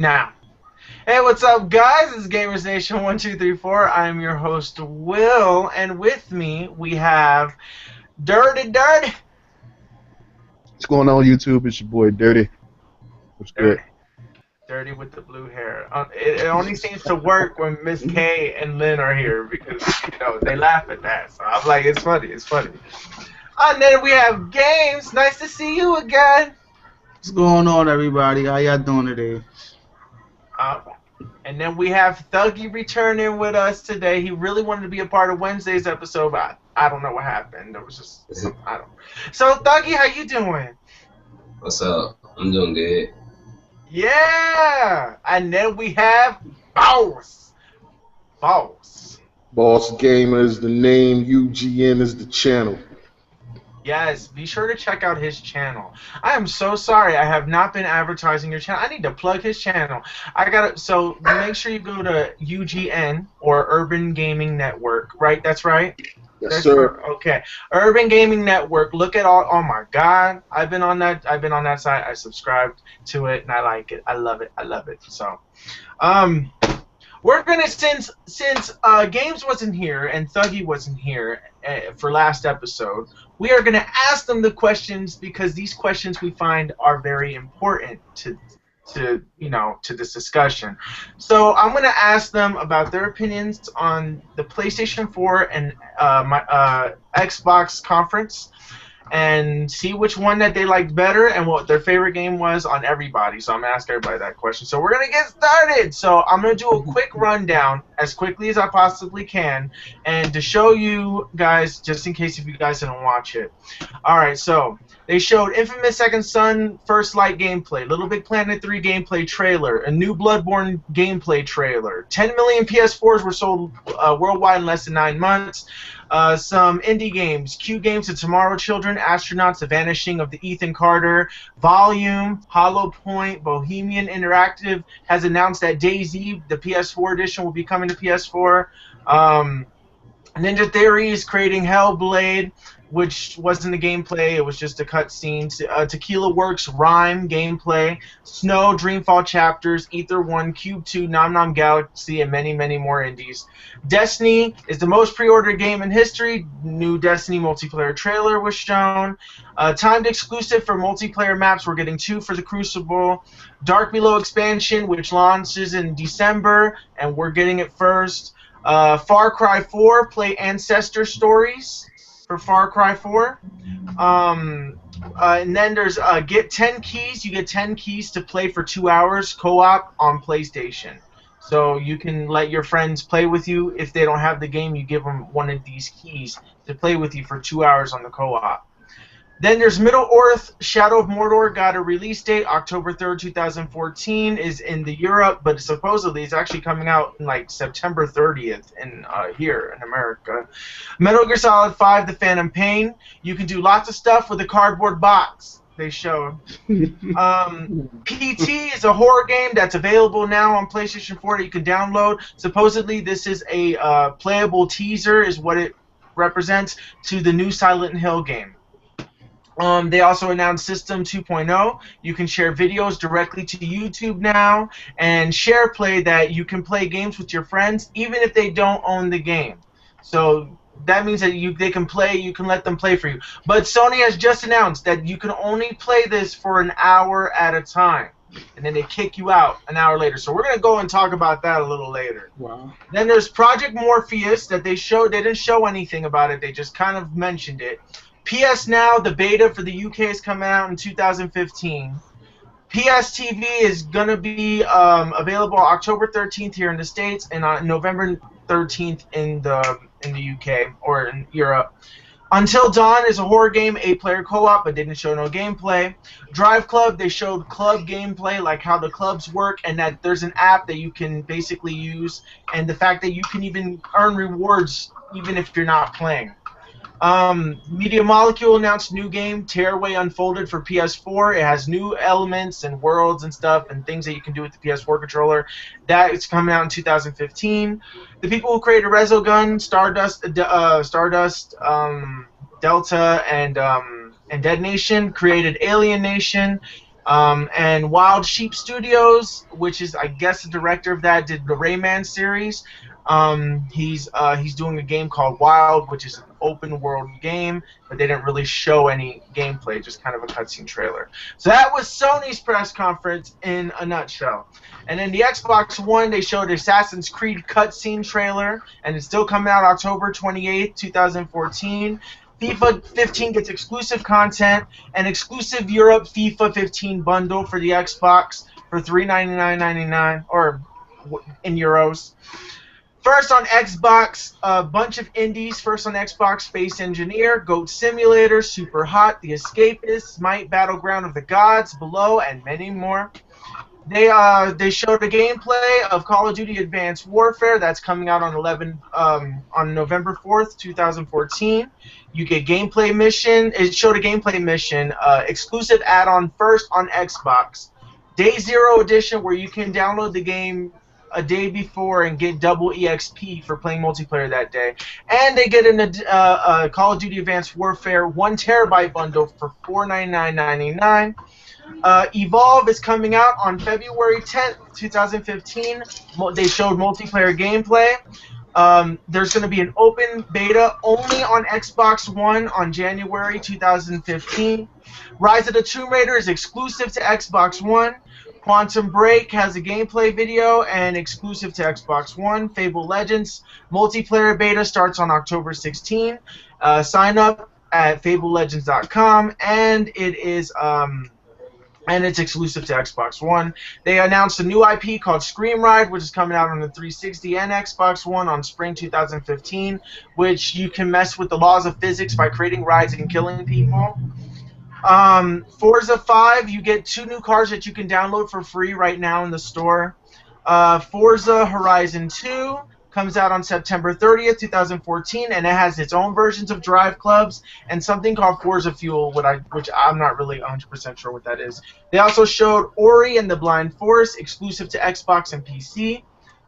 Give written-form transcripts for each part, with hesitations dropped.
Now, hey, what's up, guys? It's Gamers Nation 1234. I'm your host, Will, and with me we have Dirty. What's going on, YouTube? It's your boy Dirty. What's good? Dirty with the blue hair. It only seems to work when Miss K and Lynn are here because they laugh at that. So I'm like, it's funny. And then we have Games. Nice to see you again. What's going on, everybody? How y'all doing today? And then we have Thuggy returning with us today. He really wanted to be a part of Wednesday's episode, but I don't know what happened. It was just, I don't. So, Thuggy, how you doing? What's up? I'm doing good. Yeah! And then we have Bawse. Bawse Gamer is the name, UGN is the channel. Yes, be sure to check out his channel. I am so sorry I have not been advertising your channel. I need to plug his channel. So make sure you go to UGN or Urban Gaming Network, right? That's right? Yes, sir. Okay. Urban Gaming Network. Look at all. Oh my God. I've been on that site. I subscribed to it and I like it. I love it. So, we're gonna since Games wasn't here and Thuggy wasn't here for last episode, we are gonna ask them the questions because these questions we find are very important to this discussion. So I'm gonna ask them about their opinions on the PlayStation 4 and Xbox conference, and see which one that they liked better and what their favorite game was on everybody. So I'm going to ask everybody that question. So we're going to get started. So I'm going to do a quick rundown as quickly as I possibly can, and to show you guys, just in case if you guys didn't watch it. Alright, so they showed Infamous Second Son First Light gameplay, Little Big Planet 3 gameplay trailer, a new Bloodborne gameplay trailer, 10 million PS4s were sold worldwide in less than 9 months, some indie games, Q Games, The Tomorrow Children, Astronauts, The Vanishing of the Ethan Carter, Volume, Hollow Point, Bohemian Interactive has announced that DayZ, the PS4 edition, will be coming to PS4. Ninja Theory is creating Hellblade, which wasn't a gameplay, it was just a cutscene. Tequila Works Rhyme gameplay, Snow, Dreamfall Chapters, Ether 1, Cube 2, Nom Nom Galaxy, and many, many more indies. Destiny is the most pre-ordered game in history. New Destiny multiplayer trailer was shown. Timed exclusive for multiplayer maps, we're getting 2 for the Crucible. Dark Below expansion, which launches in December, and we're getting it first. Far Cry 4, play Ancestor Stories for Far Cry 4. And then there's get 10 keys. You get 10 keys to play for 2 hours co-op on PlayStation. So you can let your friends play with you. If they don't have the game, you give them one of these keys to play with you for 2 hours on the co-op. Then there's Middle-earth, Shadow of Mordor, got a release date, October 3rd, 2014, is in the Europe, but supposedly it's actually coming out in like September 30th in here in America. Metal Gear Solid 5, The Phantom Pain, you can do lots of stuff with a cardboard box, they showed. PT is a horror game that's available now on PlayStation 4 that you can download. Supposedly this is a playable teaser, is what it represents, to the new Silent Hill game. They also announced System 2.0. You can share videos directly to YouTube now, and SharePlay, that you can play games with your friends even if they don't own the game. So that means that they can play, you can let them play for you. But Sony has just announced that you can only play this for an hour at a time, and then they kick you out an hour later. So we're going to go and talk about that a little later. Wow. Then there's Project Morpheus that they showed. They didn't show anything about it. They just kind of mentioned it. PS Now, the beta for the UK is coming out in 2015. PS TV is going to be available October 13th here in the States and on November 13th in the UK or in Europe. Until Dawn is a horror game, 8-player co-op, but didn't show no gameplay. Drive Club, they showed club gameplay, like how the clubs work, and that there's an app that you can basically use, and the fact that you can even earn rewards even if you're not playing. Media Molecule announced new game, Tearaway Unfolded for PS4. It has new elements and worlds and stuff and things that you can do with the PS4 controller. That is coming out in 2015. The people who created Resogun, Stardust, Delta, and Dead Nation created Alien Nation. And Wild Sheep Studios, which is, I guess, the director of that, did the Rayman series. He's doing a game called Wild, which is an open world game, but they didn't really show any gameplay, just kind of a cutscene trailer. So that was Sony's press conference in a nutshell. And then the Xbox One, they showed Assassin's Creed cutscene trailer, and it's still coming out October 28th, 2014. FIFA 15 gets exclusive content, an exclusive Europe FIFA 15 bundle for the Xbox for $399.99 or in euros. First on Xbox, a bunch of indies. First on Xbox, Space Engineer, Goat Simulator, Super Hot, The Escapist, Smite, Battleground of the Gods, Below, and many more. They showed a gameplay of Call of Duty Advanced Warfare that's coming out on November 4th, 2014. You get gameplay mission. It showed a gameplay mission, exclusive add-on first on Xbox, Day Zero Edition, where you can download the game a day before and get double EXP for playing multiplayer that day. And they get a Call of Duty Advanced Warfare 1 terabyte bundle for $499.99. Evolve is coming out on February 10th, 2015. They showed multiplayer gameplay. There's going to be an open beta only on Xbox One on January 2015. Rise of the Tomb Raider is exclusive to Xbox One. Quantum Break has a gameplay video and exclusive to Xbox One. Fable Legends multiplayer beta starts on October 16. Sign up at FableLegends.com, and it is and it's exclusive to Xbox One. They announced a new IP called Scream Ride, which is coming out on the 360 and Xbox One on spring 2015, which you can mess with the laws of physics by creating rides and killing people. Forza 5, you get 2 new cars that you can download for free right now in the store. Forza Horizon 2 comes out on September 30th, 2014, and it has its own versions of Drive Clubs and something called Forza Fuel, which I'm not really 100% sure what that is. They also showed Ori and the Blind Forest, exclusive to Xbox and PC,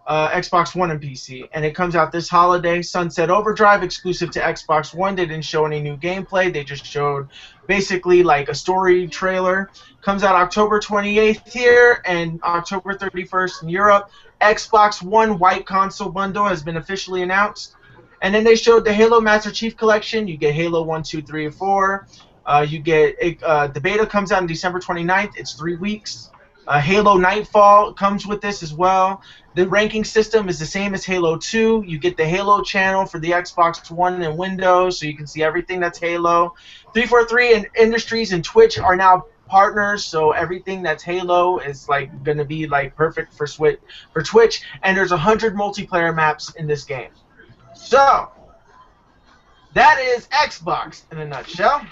Xbox One and PC, and it comes out this holiday. Sunset Overdrive, exclusive to Xbox One. They didn't show any new gameplay. They just showed basically like a story trailer. Comes out October 28th here and October 31st in Europe. Xbox One White Console Bundle has been officially announced. And then they showed the Halo Master Chief Collection. You get Halo 1, 2, 3, and 4. You get the beta comes out on December 29th. It's 3 weeks. Halo Nightfall comes with this as well. The ranking system is the same as Halo 2. You get the Halo channel for the Xbox One and Windows, so you can see everything that's Halo. 343 and Industries and Twitch are now partners, so everything that's Halo is like going to be like perfect for Twitch. And there's 100 multiplayer maps in this game. So that is Xbox in a nutshell.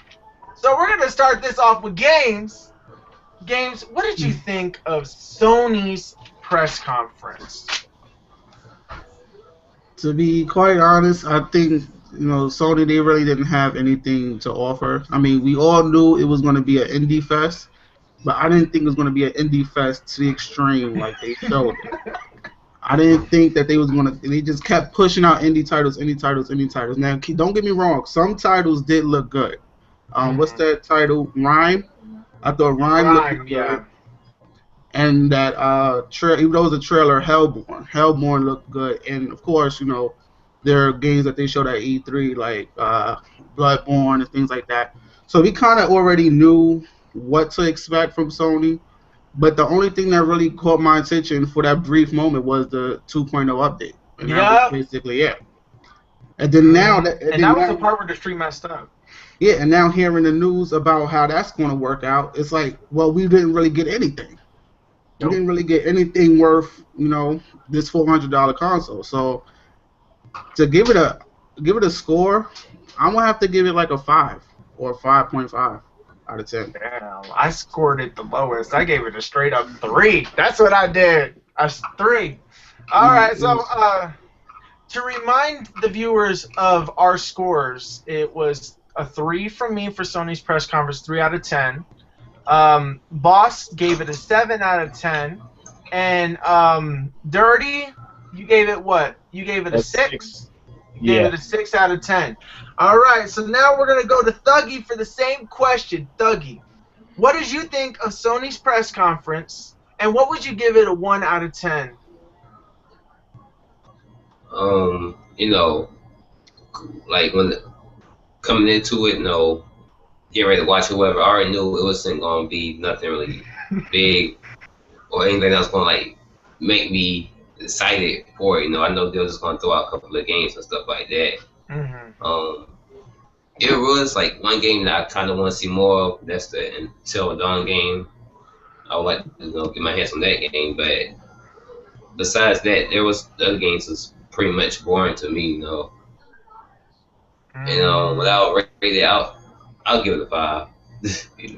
So we're going to start this off with Games. Games, what did you think of Sony's press conference? To be quite honest, I think Sony, they really didn't have anything to offer. I mean, we all knew it was going to be an indie fest, but I didn't think it was going to be an indie fest to the extreme like they showed it. I didn't think that they was going to. They just kept pushing out indie titles. Now, don't get me wrong, some titles did look good. What's that title? Rhyme. I thought Rhyme looked good. And that even though it was a trailer, Hellborn looked good. And of course, there are games that they showed at E3 like Bloodborne and things like that. So we kind of already knew what to expect from Sony. But the only thing that really caught my attention for that brief moment was the 2.0 update. And that was basically it. And then now that was the part where the stream messed up. Yeah, and now hearing the news about how that's going to work out, it's like, well, we didn't really get anything. Nope. We didn't really get anything worth, this $400 console. So to give it a score, I'm gonna have to give it like a 5 or 5.5 out of 10. Damn, I scored it the lowest. I gave it a straight up 3. That's what I did. A 3. All right, so to remind the viewers of our scores, it was a 3 from me for Sony's press conference, 3 out of 10. Bawse gave it a 7 out of 10. And Dirty, you gave it what? You gave it a 6? You gave it a 6 out of 10. All right, so now we're going to go to Thuggy for the same question. Thuggy, what did you think of Sony's press conference, and what would you give it a 1 out of 10? You know, like when coming into it, get ready to watch it, whatever. I already knew it wasn't gonna be nothing really big or anything that's gonna like make me excited for it. I know they were just gonna throw out a couple of games and stuff like that. It was like one game that I kind of want to see more of. That's the Until Dawn game. I would like to get my hands on that game, but besides that, there was the other games was pretty much boring to me. And without rating it out, I'll give it a 5.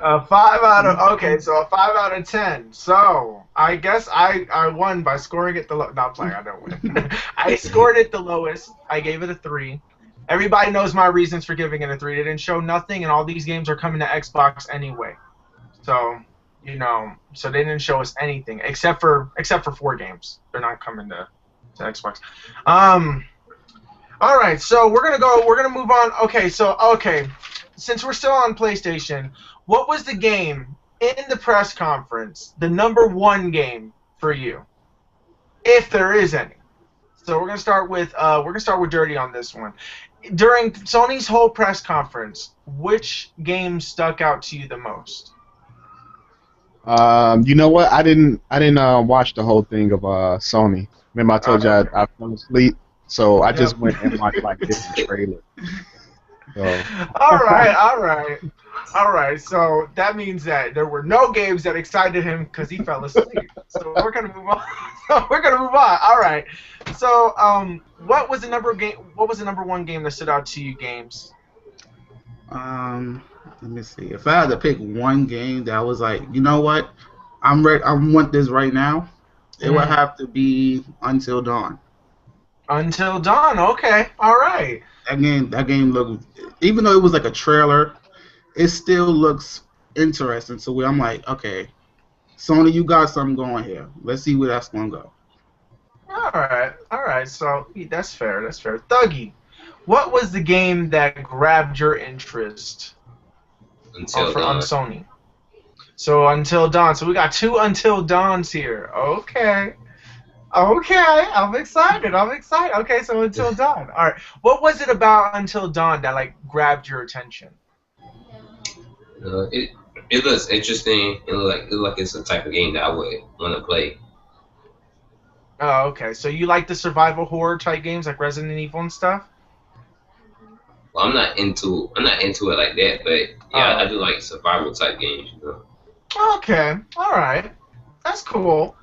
A 5 out of so a 5 out of 10. So I guess I won by scoring it the lowest. Not playing, I don't win. I scored it the lowest. I gave it a 3. Everybody knows my reasons for giving it a 3. They didn't show nothing, and all these games are coming to Xbox anyway. So so they didn't show us anything except for 4 games. They're not coming to Xbox. All right, so we're gonna move on. Okay, since we're still on PlayStation, what was the game in the press conference, the number 1 game for you, if there is any? So we're gonna start with Dirty on this one. During Sony's whole press conference, which game stuck out to you the most? You know what? I didn't watch the whole thing of Sony. Remember I told you I fell asleep, so I just went and watched like different trailers. So. All right. So that means that there were no games that excited him because he fell asleep. So we're gonna move on. All right. So what was the number 1 game that stood out to you, Games? Let me see. If I had to pick one game that was like, you know what, I'm ready. I want this right now. It would have to be Until Dawn. Until Dawn. Okay. All right. That game looked, even though it was like a trailer, it still looks interesting. So I'm like, okay, Sony, you got something going here. Let's see where that's gonna go. All right. So that's fair. Thuggy, what was the game that grabbed your interest on Sony? So Until Dawn. So we got 2 Until Dawns here. Okay. I'm excited. Okay, so Until Dawn. All right. What was it about Until Dawn that like grabbed your attention? It looks interesting. It looked like it's a type of game that I would want to play. Oh, okay. So you like the survival horror type games like Resident Evil and stuff? Well, I'm not into it like that, but yeah, I do like survival type games. Okay. All right. That's cool.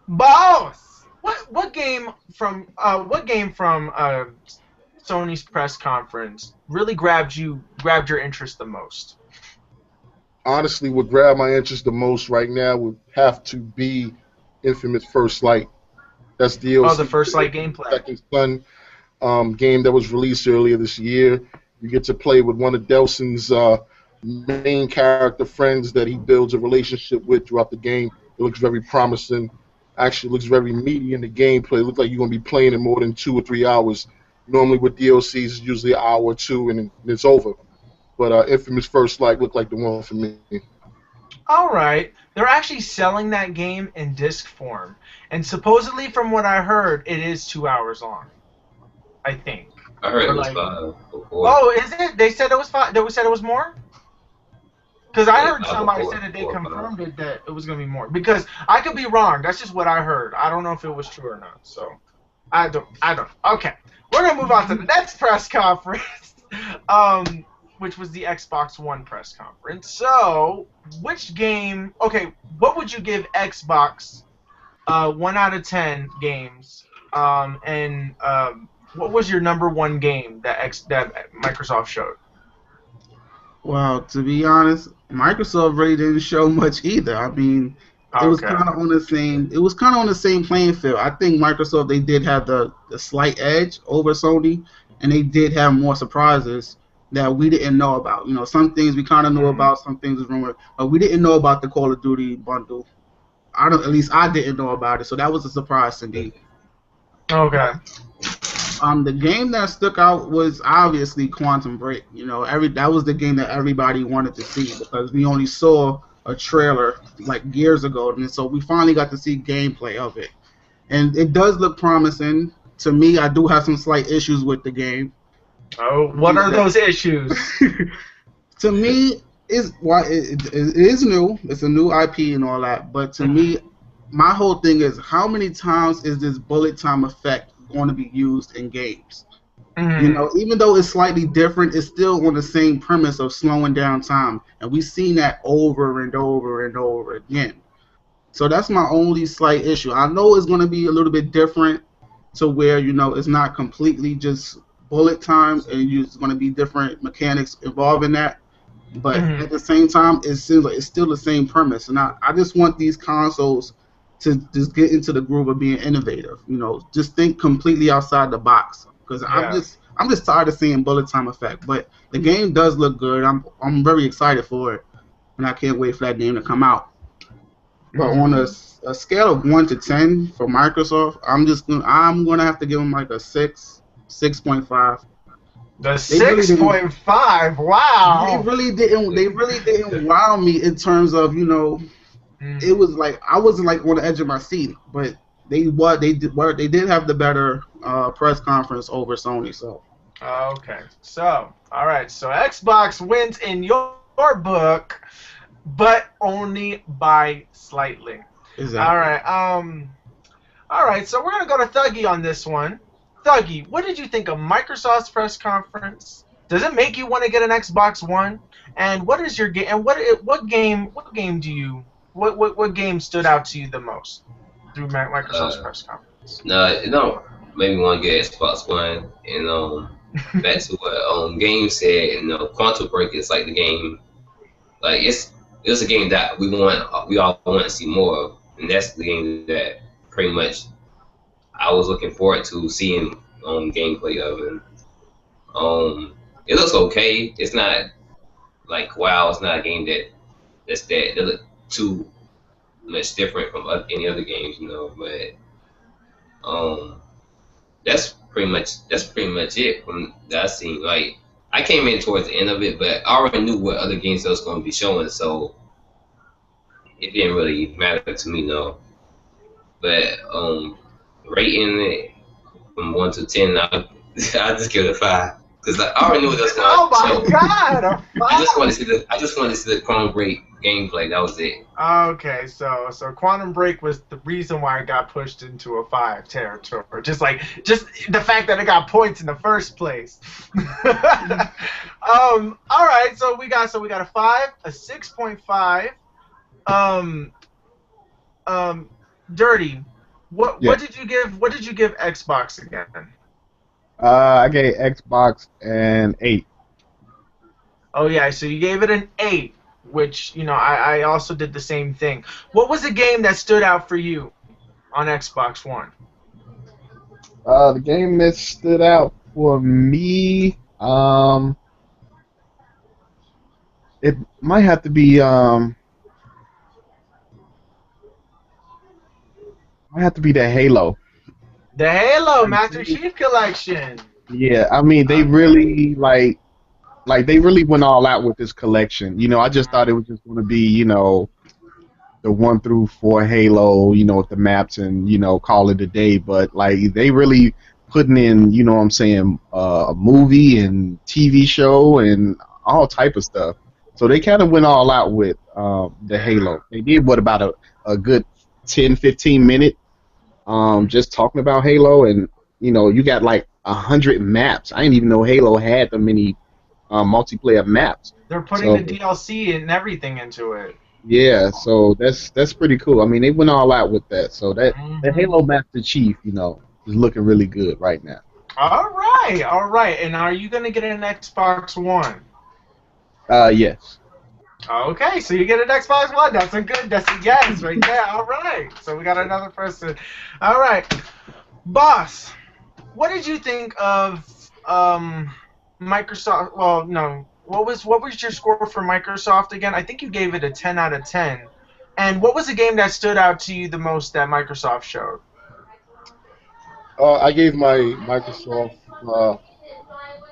Bawse, what game from Sony's press conference really grabbed your interest the most? Honestly, what grabbed my interest the most right now would have to be Infamous First Light. That's DLC. Oh, the First Light gameplay. Second Son game that was released earlier this year. You get to play with one of Delson's main character friends that he builds a relationship with throughout the game. It looks very promising. Actually, looks very meaty in the gameplay. It looks like you're going to be playing in more than 2 or 3 hours. Normally with DLCs, it's usually an hour or 2 and it's over. But Infamous First Light looked like the one for me. All right. They're actually selling that game in disc form. And supposedly, from what I heard, it is 2 hours long. I think. I heard it was 5 before. Oh, is it? They said it was 5? They said it was more? Because I heard somebody said that they confirmed it that it was going to be more. Because I could be wrong. That's just what I heard. I don't know if it was true or not. So, I don't. Okay. We're going to move on to the next press conference. Which was the Xbox One press conference. So, which game... Okay, what would you give Xbox 1 out of 10 games? What was your number 1 game that Microsoft showed? Well, to be honest, Microsoft really didn't show much either. I mean, it was kind of on the same. It was kind of on the same playing field. I think Microsoft, they did have the slight edge over Sony, and they did have more surprises that we didn't know about. You know, some things we kind of knew about, some things was rumored, but we didn't know about the Call of Duty bundle. At least I didn't know about it, so that was a surprise to me. Okay. The game that stuck out was obviously Quantum Break. You know, that was the game that everybody wanted to see because we only saw a trailer like years ago, and so we finally got to see gameplay of it, and it does look promising. To me, I do have some slight issues with the game. Oh, what are those issues? To me, it is new. It's a new IP and all that, but to me, my whole thing is how many times is this bullet time effect going to be used in games? You know, even though it's slightly different, it's still on the same premise of slowing down time, and we've seen that over and over and over again. So that's my only slight issue. I know it's going to be a little bit different to where, you know, it's not completely just bullet time, and it's going to be different mechanics involved in that. But at the same time, it seems like it's still the same premise, and I just want these consoles to just get into the groove of being innovative. You know, just think completely outside the box. Because I'm just tired of seeing bullet time effect. But the game does look good. I'm very excited for it, and I can't wait for that game to come out. But on a scale of 1 to 10 for Microsoft, I'm gonna have to give them like a 6.5. The 6.5. Wow. They really didn't wow me in terms of, you know, it was like I wasn't like on the edge of my seat, but they did have the better press conference over Sony. So okay, so all right, so Xbox wins in your book, but only by slightly. exactly. All right, so we're gonna go to Thuggy on this one. Thuggy, what did you think of Microsoft's press conference? Does it make you want to get an Xbox One? And what is your game? And what game stood out to you the most through Microsoft's press conference? No, it don't make me want to get Xbox One. And back to what Gamez said. Quantum Break is like the game. Like it's a game that we all want to see more of, and that's the game that pretty much I was looking forward to seeing gameplay of it. It looks okay. It's not like wow. It's not a game that look too much different from any other games, But that's pretty much it from that I seen. Like I came in towards the end of it, but I already knew what other games I was going to be showing, so it didn't really matter to me, no. But rating it from 1 to 10, I just give it a 5 because I already knew what else going on. Oh my God! A 5? I just wanted to see the Quantum Break gameplay. That was it. Okay, so Quantum Break was the reason why it got pushed into a 5 territory. Just the fact that it got points in the first place. All right, so we got a 5, a 6.5. Dirty. What did you give Xbox again? I gave Xbox an 8. Oh yeah, so you gave it an 8, which I also did the same thing. What was the game that stood out for you on Xbox One? The game that stood out for me, it might have to be the Halo. The Halo Master Chief Collection. Yeah, I mean they really like they really went all out with this collection. I just thought it was just going to be, the 1 through 4 Halo, with the maps and, call it a day. But like they really putting in, what I'm saying, a movie and TV show and all type of stuff. So they kind of went all out with the Halo. They did about a good 10-15 minute just talking about Halo, and you got like 100 maps. I didn't even know Halo had that many multiplayer maps. They're putting the DLC and everything into it. Yeah, so that's pretty cool. I mean, they went all out with that. So that the Halo Master Chief, is looking really good right now. All right. And are you gonna get an Xbox One? Yes. Okay, so you get an Xbox One. That's a yes right there. All right. So we got another person. All right, Bawse, what did you think of Microsoft? Well, no. What was your score for Microsoft again? I think you gave it a 10 out of 10. And what was the game that stood out to you the most that Microsoft showed? I gave my Microsoft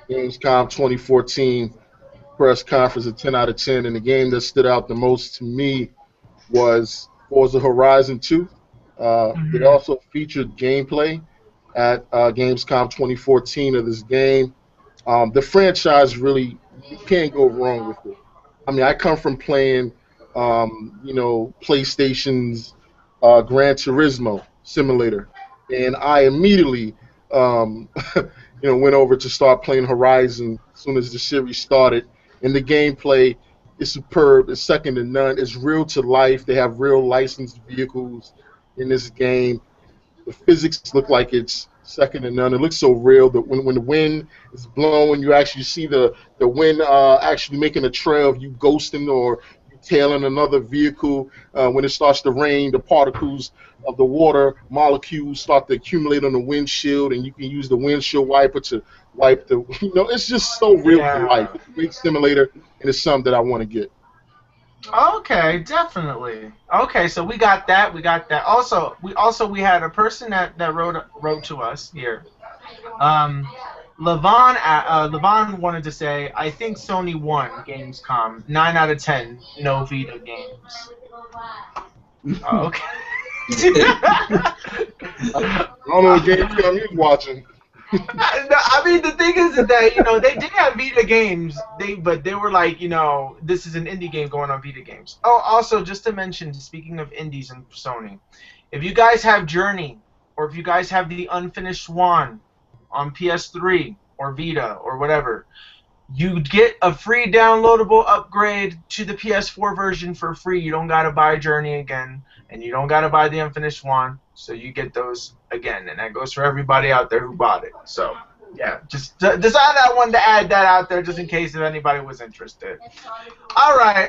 Gamescom 2014 press conference a 10 out of 10, and the game that stood out the most to me was Forza Horizon 2. It Mhm. also featured gameplay at Gamescom 2014 of this game. The franchise really, you can't go wrong with it. I mean, I come from playing, PlayStation's Gran Turismo simulator, and I immediately, um, went over to start playing Horizon as soon as the series started. And the gameplay is superb. It's second to none. It's real to life. They have real licensed vehicles in this game. The physics look like it's second to none. It looks so real that when the wind is blowing, you actually see the wind actually making a trail of you ghosting or you tailing another vehicle. When it starts to rain, the particles of the water molecules start to accumulate on the windshield, and you can use the windshield wiper to wipe the. It's just so real to life. Yeah. It's a great simulator, and it's something that I want to get. Okay, definitely. Okay, so we got that. We got that. Also we had a person that wrote to us here. Um, Levon wanted to say, I think Sony won Gamescom. 9 out of 10. No Vita games. Okay. I don't know what Gamescom he's watching. I mean, the thing is that they did have Vita games. But they were like, this is an indie game going on Vita games. Oh, also just to mention, speaking of indies and Sony, if you guys have Journey, or if you guys have the Unfinished Swan on PS3 or Vita or whatever, you get a free downloadable upgrade to the PS4 version for free. You don't gotta buy Journey again, and you don't gotta buy the Unfinished Swan, so you get those again, and that goes for everybody out there who bought it. So yeah, just decided I wanted to add that out there just in case if anybody was interested. All right,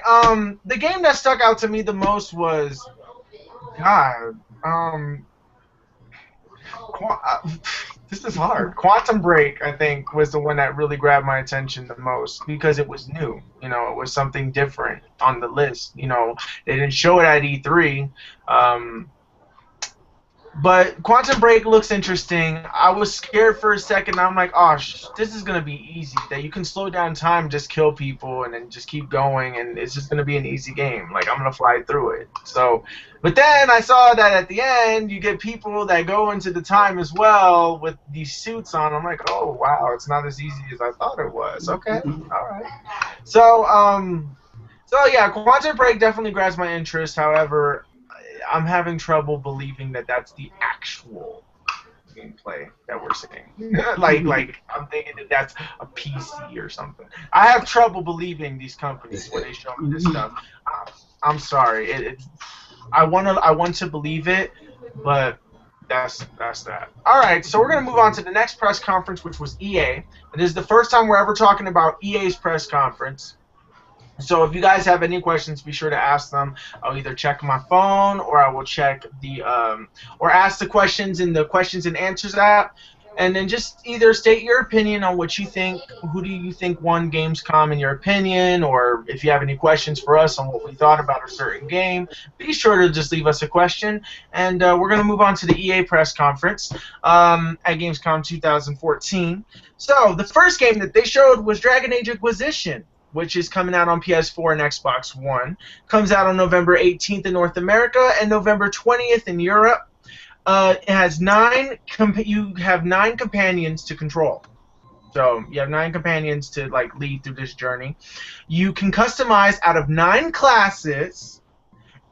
the game that stuck out to me the most was God, this is hard. Quantum Break, I think, was the one that really grabbed my attention the most because it was new. It was something different on the list. They didn't show it at E3. But Quantum Break looks interesting. I was scared for a second. I'm like, oh, this is going to be easy. That you can slow down time, just kill people, and then just keep going, and it's just going to be an easy game. Like, I'm going to fly through it. So, but then I saw that at the end, you get people that go into the time as well with these suits on. I'm like, oh, wow, it's not as easy as I thought it was. Okay, all right. So yeah, Quantum Break definitely grabs my interest. However, I'm having trouble believing that that's the actual gameplay that we're seeing. like I'm thinking that that's a PC or something. I have trouble believing these companies when they show me this stuff. I'm sorry. I want to believe it, but that's that. All right, so we're gonna move on to the next press conference, which was EA. It is the first time we're ever talking about EA's press conference. So if you guys have any questions, be sure to ask them. I'll either check my phone or I will check or ask the questions in the questions and answers app. And then just either state your opinion on what you think, who do you think won Gamescom in your opinion, or if you have any questions for us on what we thought about a certain game, be sure to just leave us a question. And we're going to move on to the EA press conference at Gamescom 2014. So the first game that they showed was Dragon Age Inquisition, which is coming out on PS4 and Xbox One. Comes out on November 18th in North America and November 20th in Europe. It has you have 9 companions to control. So you have 9 companions to lead through this journey. You can customize out of 9 classes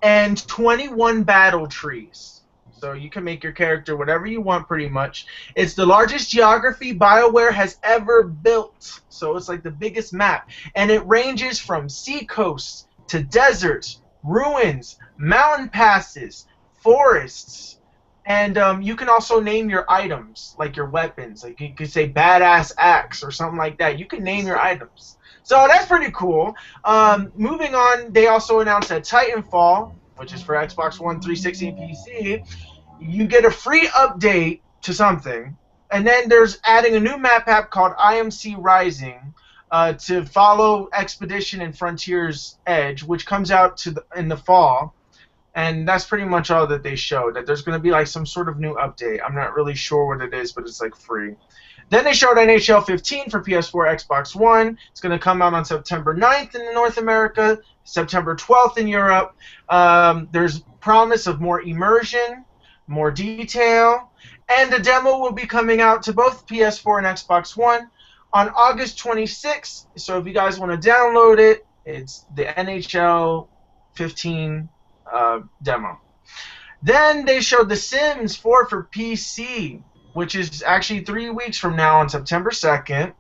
and 21 battle trees. So you can make your character whatever you want pretty much. It's the largest geography BioWare has ever built. So it's like the biggest map. And it ranges from sea coasts to deserts, ruins, mountain passes, forests. And you can also name your items, like your weapons. Like you could say badass axe or something like that. You can name your items. So that's pretty cool. Moving on, they also announced that Titanfall, which is for Xbox One, 360, and PC, you get a free update to something. And then there's adding a new map pack called IMC Rising to follow Expedition and Frontier's Edge, which comes out in the fall. And that's pretty much all that they showed. That there's going to be like some sort of new update. I'm not really sure what it is, but it's like free. Then they showed NHL 15 for PS4, Xbox One. It's going to come out on September 9th in North America, September 12th in Europe. There's promise of more immersion, more detail, and the demo will be coming out to both PS4 and Xbox One on August 26th. So if you guys want to download it, it's the NHL 15 demo. Then they showed The Sims 4 for PC, which is actually 3 weeks from now on September 2nd.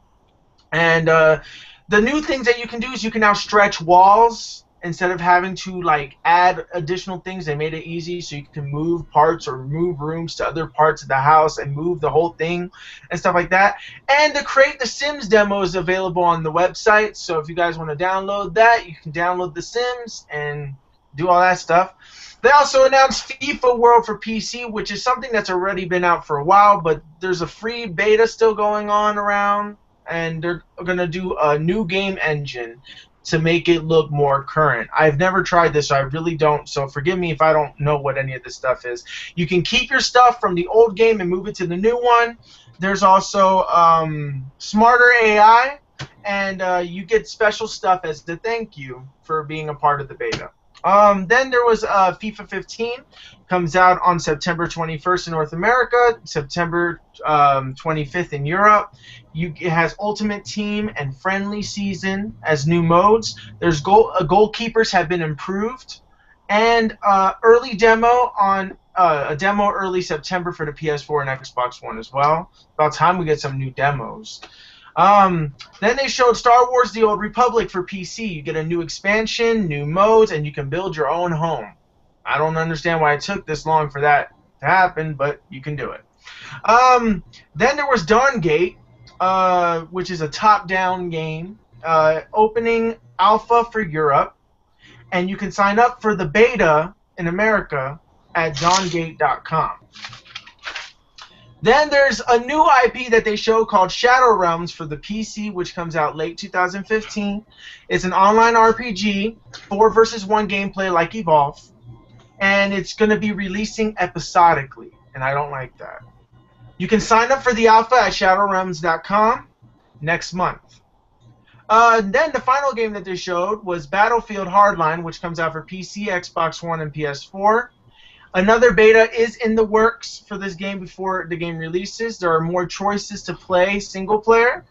And the new things that you can do is you can now stretch walls instead of having to like add additional things. They made it easy so you can move parts or move rooms to other parts of the house and move the whole thing and stuff like that. And the Create the Sims demo is available on the website. So if you guys want to download that, you can download The Sims and do all that stuff. They also announced FIFA World for PC, which is something that's already been out for a while, but there's a free beta still going on around, and they're going to do a new game engine to make it look more current. I've never tried this, so I really don't, so forgive me if I don't know what any of this stuff is. You can keep your stuff from the old game and move it to the new one. There's also smarter AI, and you get special stuff as a thank you for being a part of the beta. Then there was FIFA 15, comes out on September 21st in North America, September 25th in Europe. It has Ultimate Team and Friendly Season as new modes. There's goalkeepers have been improved, and early demo on a demo early September for the PS4 and Xbox One as well. About time we get some new demos. Then they showed Star Wars The Old Republic for PC. You get a new expansion, new modes, and you can build your own home. I don't understand why it took this long for that to happen, but you can do it. Then there was Dawngate, which is a top-down game, opening alpha for Europe, and you can sign up for the beta in America at dawngate.com. Then there's a new IP that they show called Shadow Realms for the PC, which comes out late 2015. It's an online RPG, 4 versus 1 gameplay like Evolve, and it's going to be releasing episodically, and I don't like that. You can sign up for the alpha at shadowrealms.com next month. Then the final game that they showed was Battlefield Hardline, which comes out for PC, Xbox One, and PS4. Another beta is in the works for this game before the game releases. There are more choices to play single player.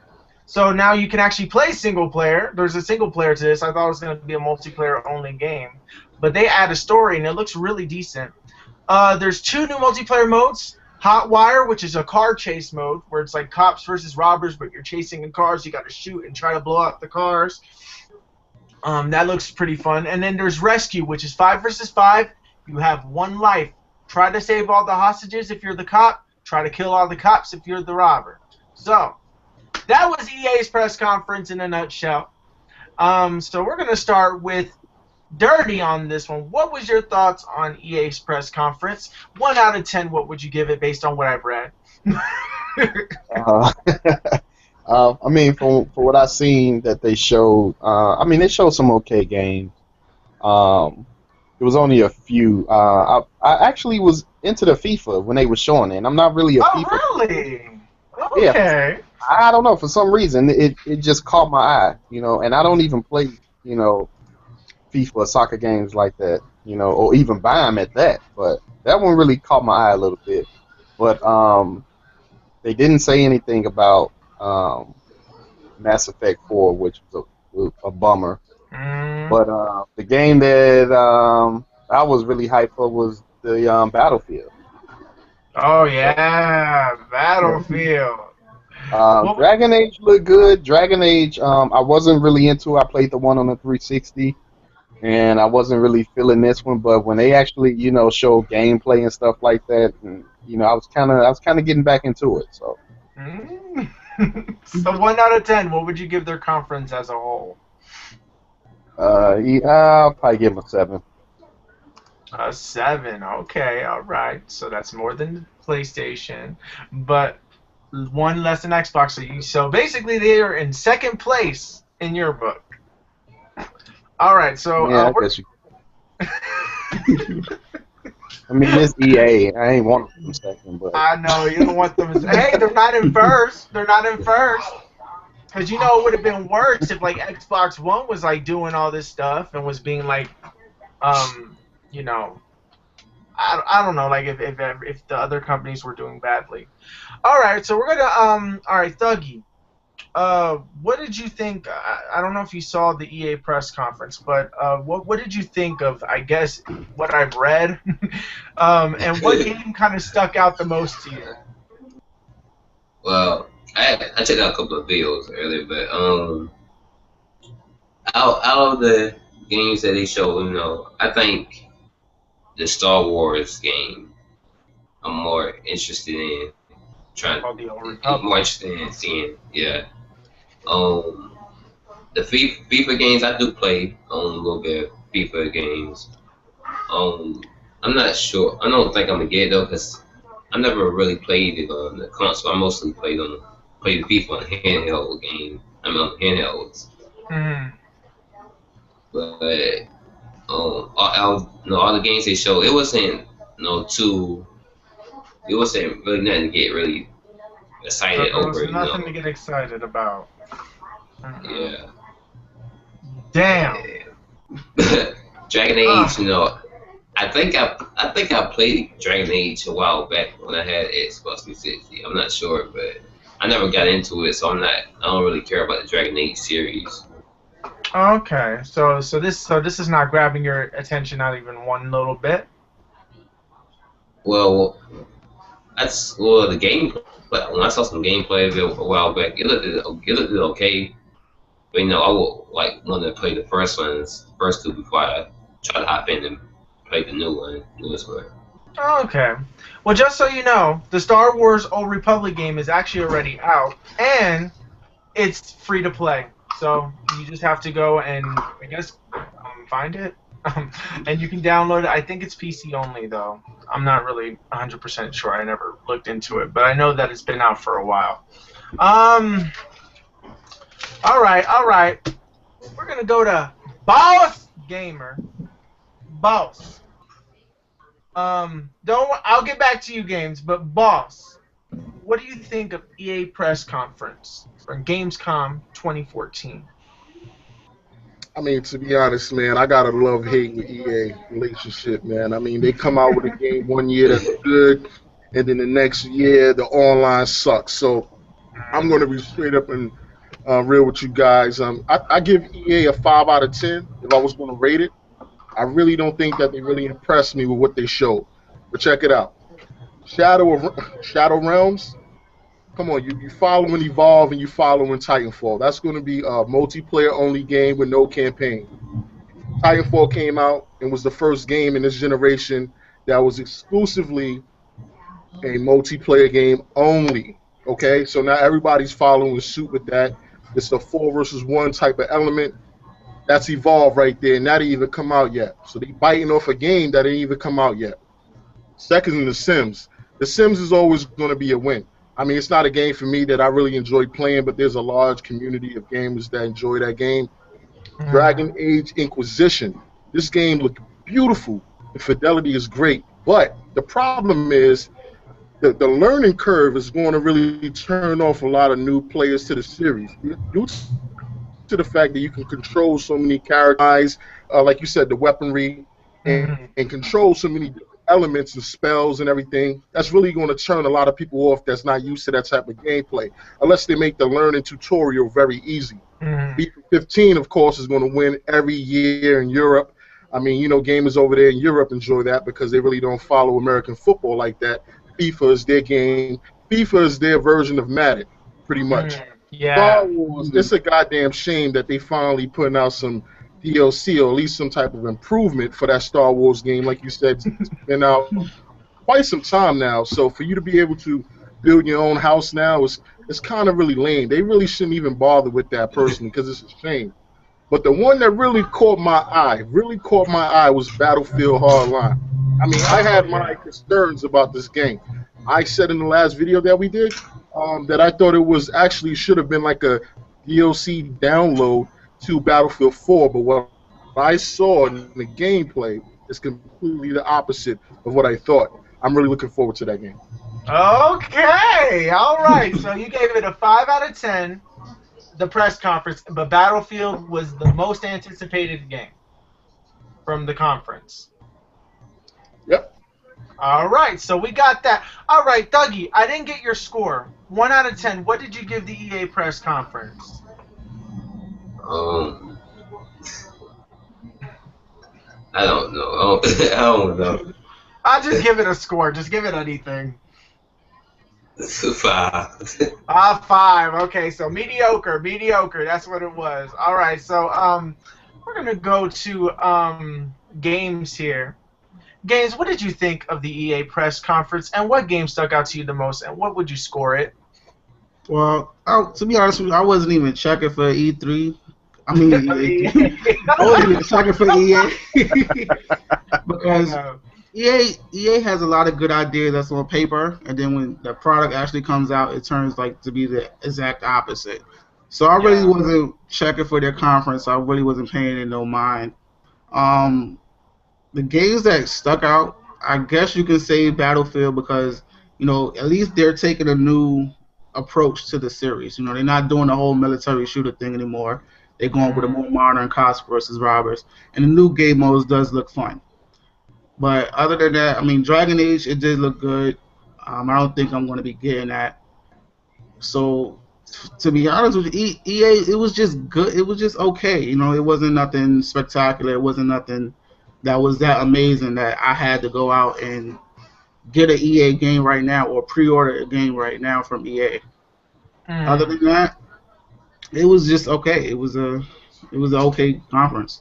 So now you can actually play single player. There's a single player to this. I thought it was going to be a multiplayer only game. But they add a story, and it looks really decent. There's 2 new multiplayer modes. Hot Wire, which is a car chase mode, where it's like cops versus robbers, but you're chasing in cars. You got to shoot and try to blow up the cars. That looks pretty fun. And then there's Rescue, which is 5 versus 5. You have 1 life. Try to save all the hostages if you're the cop. Try to kill all the cops if you're the robber. So, that was EA's press conference in a nutshell. So we're going to start with Dirty on this one. What was your thoughts on EA's press conference? 1 out of 10, what would you give it based on what I've read? I mean, for what I've seen that they showed, I mean, they showed some okay games. It was only a few. I actually was into the FIFA when they were showing it, and I'm not really a FIFA. Oh, really? Okay. Yeah, I don't know. For some reason, it just caught my eye, you know, and I don't even play, you know, FIFA or soccer games like that, you know, or even buy them at that. But that one really caught my eye a little bit. But they didn't say anything about Mass Effect 4, which was a bummer. But the game that I was really hyped for was the Battlefield. Oh, yeah, Battlefield. Dragon Age looked good. Dragon Age, I wasn't really into. I played the one on the 360, and I wasn't really feeling this one. But when they actually, you know, showed gameplay and stuff like that, and, you know, I was kind of getting back into it. So. So 1 out of 10, what would you give their conference as a whole? I'll probably give them a 7. A 7, okay, alright. So that's more than PlayStation, but 1 less than Xbox. So basically they are in 2nd place in your book. Alright, so... yeah, I guess you... I mean, it's EA. I ain't want them second, but I know you don't want them. Hey, they're not in first. They're not in first. Because you know it would have been worse if like Xbox One was like doing all this stuff and was being like, you know, I don't know, like if the other companies were doing badly. All right, so we're gonna all right, Thuggy. What did you think? I don't know if you saw the EA press conference, but what did you think of? I guess what I've read, and what game kind of stuck out the most to you? Well, I checked out a couple of videos earlier, but out of the games that they showed, I think the Star Wars game I'm more interested in Called the Old more Republic. interested in seeing. Yeah. Um, the FIFA games I do play a little bit of FIFA games. I'm not sure. I don't think I'm gonna get it though, because I never really played it on the console. I mostly played the FIFA on handheld game. I mean on handhelds. Mm. But all the games they showed, it wasn't too. It wasn't really nothing to get really excited There was over. nothing to get excited about. Yeah. Damn. Dragon Age, I think I played Dragon Age a while back when I had Xbox 360. I'm not sure, but I never got into it, so I don't really care about the Dragon Age series. Okay, so this is not grabbing your attention, not even one little bit. Well, the gameplay. When I saw some gameplay of it a while back, it looked okay. But I would want to play the first two before I try to hop in and play the newest one. Okay. Well, just so you know, the Star Wars Old Republic game is actually already out, and it's free to play. So you just have to go and, I guess, find it. And you can download it. I think it's PC only, though. I'm not really 100% sure. I never looked into it, but I know that it's been out for a while. All right. We're gonna go to Bawse Gamer. Bawse. I'll get back to you, Games, but Bawse, what do you think of EA press conference for Gamescom 2014? I mean, to be honest, man, I got a love-hate with EA relationship, man. I mean, they come out with a game one year that's good, and then the next year the online sucks. So I'm going to be straight up and real with you guys. I give EA a 5 out of 10 if I was going to rate it. I really don't think that they really impressed me with what they showed. But check it out. Shadow Realms. Come on, you following Evolve and you following Titanfall. That's going to be a multiplayer-only game with no campaign. Titanfall came out and was the first game in this generation that was exclusively a multiplayer game only. Okay, so now everybody's following suit with that. It's a 4 versus 1 type of element. That's Evolve right there, and that didn't even come out yet. So they biting off a game that didn't even come out yet. Second is The Sims. The Sims is always going to be a win. I mean, it's not a game for me that I really enjoy playing, but there's a large community of gamers that enjoy that game. Dragon Age Inquisition. This game looked beautiful. The fidelity is great, but the problem is the learning curve is going to really turn off a lot of new players to the series. Due to the fact that you can control so many characters, like you said, the weaponry, and control so many different elements and spells and everything, that's really going to turn a lot of people off that's not used to that type of gameplay, unless they make the learning tutorial very easy. FIFA 15, of course, is going to win every year in Europe. I mean, gamers over there in Europe enjoy that because they really don't follow American football like that. FIFA is their game. FIFA is their version of Madden, pretty much. Yeah. Star Wars, it's a goddamn shame that they finally putting out some DLC or at least some type of improvement for that Star Wars game. Like you said, it's been out quite some time now. So for you to be able to build your own house now is kind of really lame. They really shouldn't even bother with that personally because it's a shame. But the one that really caught my eye was Battlefield Hardline. I mean, I had my concerns about this game. I said in the last video that we did that I thought it was actually should have been like a DLC download to Battlefield 4, but what I saw in the gameplay, is completely the opposite of what I thought. I'm really looking forward to that game. Okay, all right. So you gave it a 5 out of 10, the press conference, but Battlefield was the most anticipated game from the conference. Yep. All right, so we got that. All right, Thuggy, I didn't get your score. 1 out of 10. What did you give the EA press conference? I don't know. I don't know. I'll just give it a score. Just give it anything. 5. 5. Okay, so mediocre. That's what it was. All right, so we're gonna go to games here. Games, what did you think of the EA press conference, and what game stuck out to you the most, and what would you score it? Well, to be honest with you, I wasn't even checking for E3. I mean, I wasn't even checking for EA because EA has a lot of good ideas that's on paper, and then when the product actually comes out, it turns like to be the exact opposite. So I really wasn't checking for their conference. I really wasn't paying it no mind. The games that stuck out, I guess you can say Battlefield because, you know, at least they're taking a new approach to the series. You know, they're not doing the whole military shooter thing anymore. They're going with a more modern cops versus robbers. And the new game modes does look fun. But other than that, I mean, Dragon Age, it did look good. I don't think I'm going to be getting that. So, to be honest with you, EA, it was just good. It was just okay. You know, it wasn't nothing spectacular. It wasn't nothing that was that amazing that I had to go out and get an EA game right now or pre-order a game right now from EA. Other than that, it was just okay. It was an okay conference.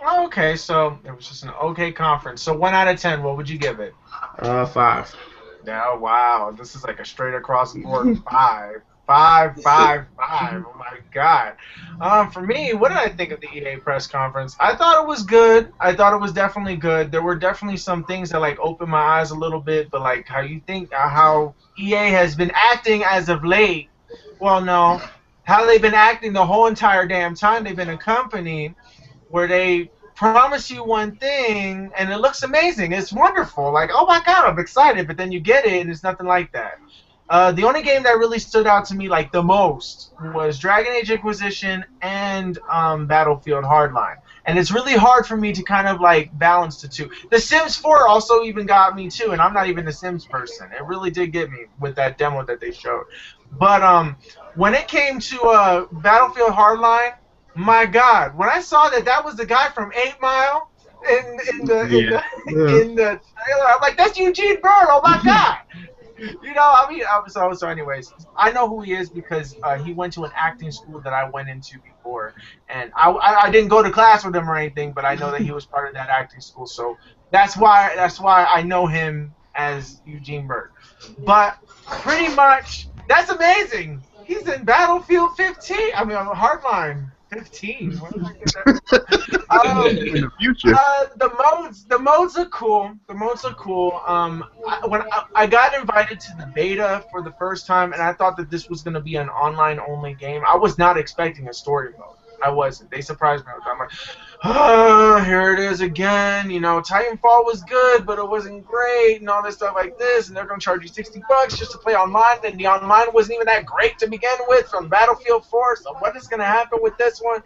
Okay, so it was just an okay conference. So 1 out of 10, what would you give it? 5. Yeah, wow, this is like a straight across the board 5. 5, 5, 5. Oh my God. For me, what did I think of the EA press conference? I thought it was good. I thought it was definitely good. There were definitely some things that like opened my eyes a little bit, but like how EA has been acting as of late. Well, no, how they've been acting the whole entire damn time they've been a company where they promise you one thing and it looks amazing. It's wonderful. Like, oh my God, I'm excited, but then you get it and it's nothing like that. The only game that really stood out to me like the most was Dragon Age Inquisition and Battlefield Hardline. And it's really hard for me to kind of like balance the two. The Sims 4 also even got me too, and I'm not even a Sims person. It really did get me with that demo that they showed. But when it came to Battlefield Hardline, my God, when I saw that was the guy from 8 Mile in the trailer, I'm like, that's Eugene Bird. Oh my God. You know, I mean, so anyways, I know who he is because he went to an acting school that I went into before, and I didn't go to class with him or anything, but I know that he was part of that acting school, so that's why I know him as Eugene Bird. But pretty much, that's amazing. He's in Battlefield 15. I mean, Hardline 15. Where did I get that? In the future. The modes are cool. When I got invited to the beta for the first time, and I thought that this was going to be an online-only game. I was not expecting a story mode. I wasn't. They surprised me. I'm like, oh, here it is again. You know, Titanfall was good, but it wasn't great, and all this stuff like this. And they're going to charge you $60 just to play online, and the online wasn't even that great to begin with from Battlefield 4. So what is going to happen with this one?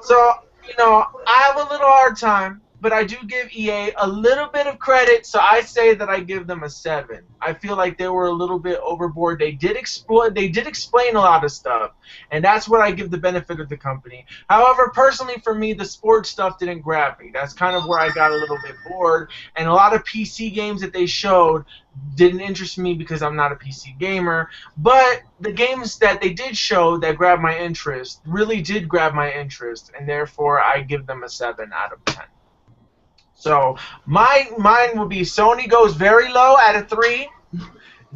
So, you know, I have a little hard time, but I do give EA a little bit of credit, so I say that I give them a 7. I feel like they were a little bit overboard. They did explain a lot of stuff, and that's what I give the benefit of the company. However, personally for me, the sports stuff didn't grab me. That's kind of where I got a little bit bored, and a lot of PC games that they showed didn't interest me because I'm not a PC gamer, but the games that they did show that grabbed my interest really did grab my interest, and therefore I give them a 7 out of 10. So mine would be Sony goes very low at a 3,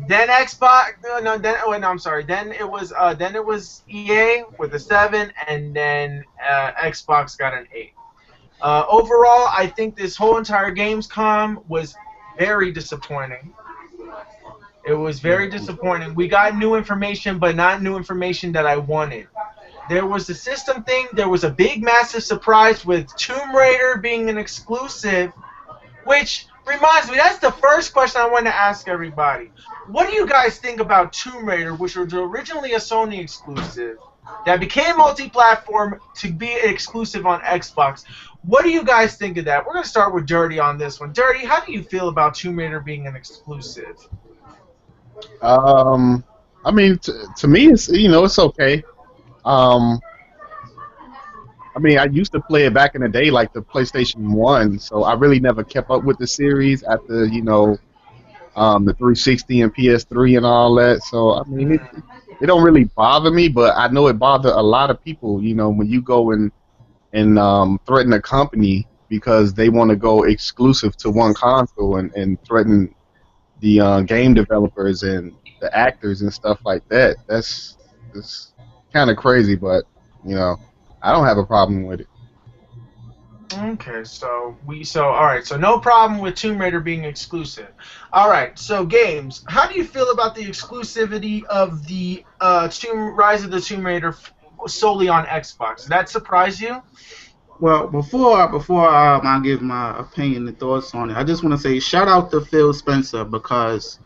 then Xbox. Then it was EA with a 7, and then Xbox got an 8. Overall, I think this whole entire Gamescom was very disappointing. It was very disappointing. We got new information, but not new information that I wanted. There was the system thing. There was a big, massive surprise with Tomb Raider being an exclusive Which reminds me, that's the first question I want to ask everybody. What do you guys think about Tomb Raider, which was originally a Sony exclusive, that became multi-platform to be exclusive on Xbox? What do you guys think of that? We're going to start with Dirty on this one. Dirty, how do you feel about Tomb Raider being an exclusive? Um, I mean, to me, it's it's okay. Um, I mean, I used to play it back in the day, like the PlayStation One, so I really never kept up with the series after the 360 and PS3 and all that. So I mean, it don't really bother me, but I know it bothers a lot of people. When you go and threaten a company because they want to go exclusive to one console and threaten the game developers and the actors and stuff like that. That's kind of crazy, but I don't have a problem with it. Okay, so all right, so no problem with Tomb Raider being exclusive. All right, so Games, how do you feel about the exclusivity of the Rise of the Tomb Raider solely on Xbox? Does that surprise you? Well, before I give my opinion and thoughts on it, I just want to say shout out to Phil Spencer because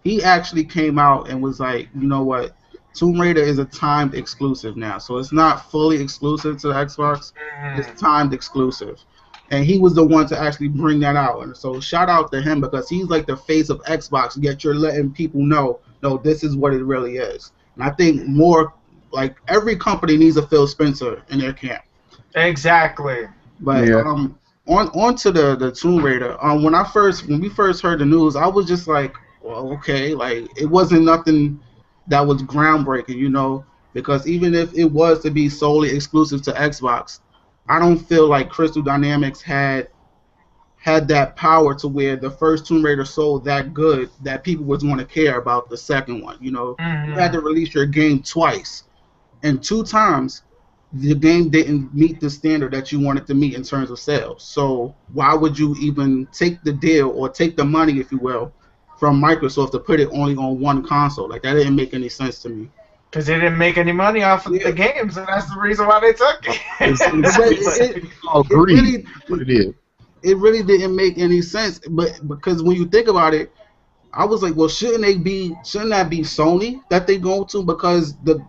he actually came out and was like, you know what, Tomb Raider is a timed exclusive now, so it's not fully exclusive to the Xbox. It's timed exclusive, and he was the one to actually bring that out. And so shout out to him because he's like the face of Xbox. Yet you're letting people know, no, this is what it really is. And I think more like every company needs a Phil Spencer in their camp. Exactly. But Yeah. on to the Tomb Raider. When we first heard the news, I was just like, well, okay, like it wasn't nothing that was groundbreaking, because even if it was to be solely exclusive to Xbox, I don't feel like Crystal Dynamics had that power to where the first Tomb Raider sold that good that people would want to care about the second one. You had to release your game twice, and 2 times the game didn't meet the standard that you wanted to meet in terms of sales. So why would you even take the deal or take the money, if you will, from Microsoft to put it only on one console? Like, that didn't make any sense to me. Because they didn't make any money off of the games, and that's the reason why they took it. It really didn't make any sense. But because when you think about it, I was like, well, shouldn't that be Sony that they go to? Because the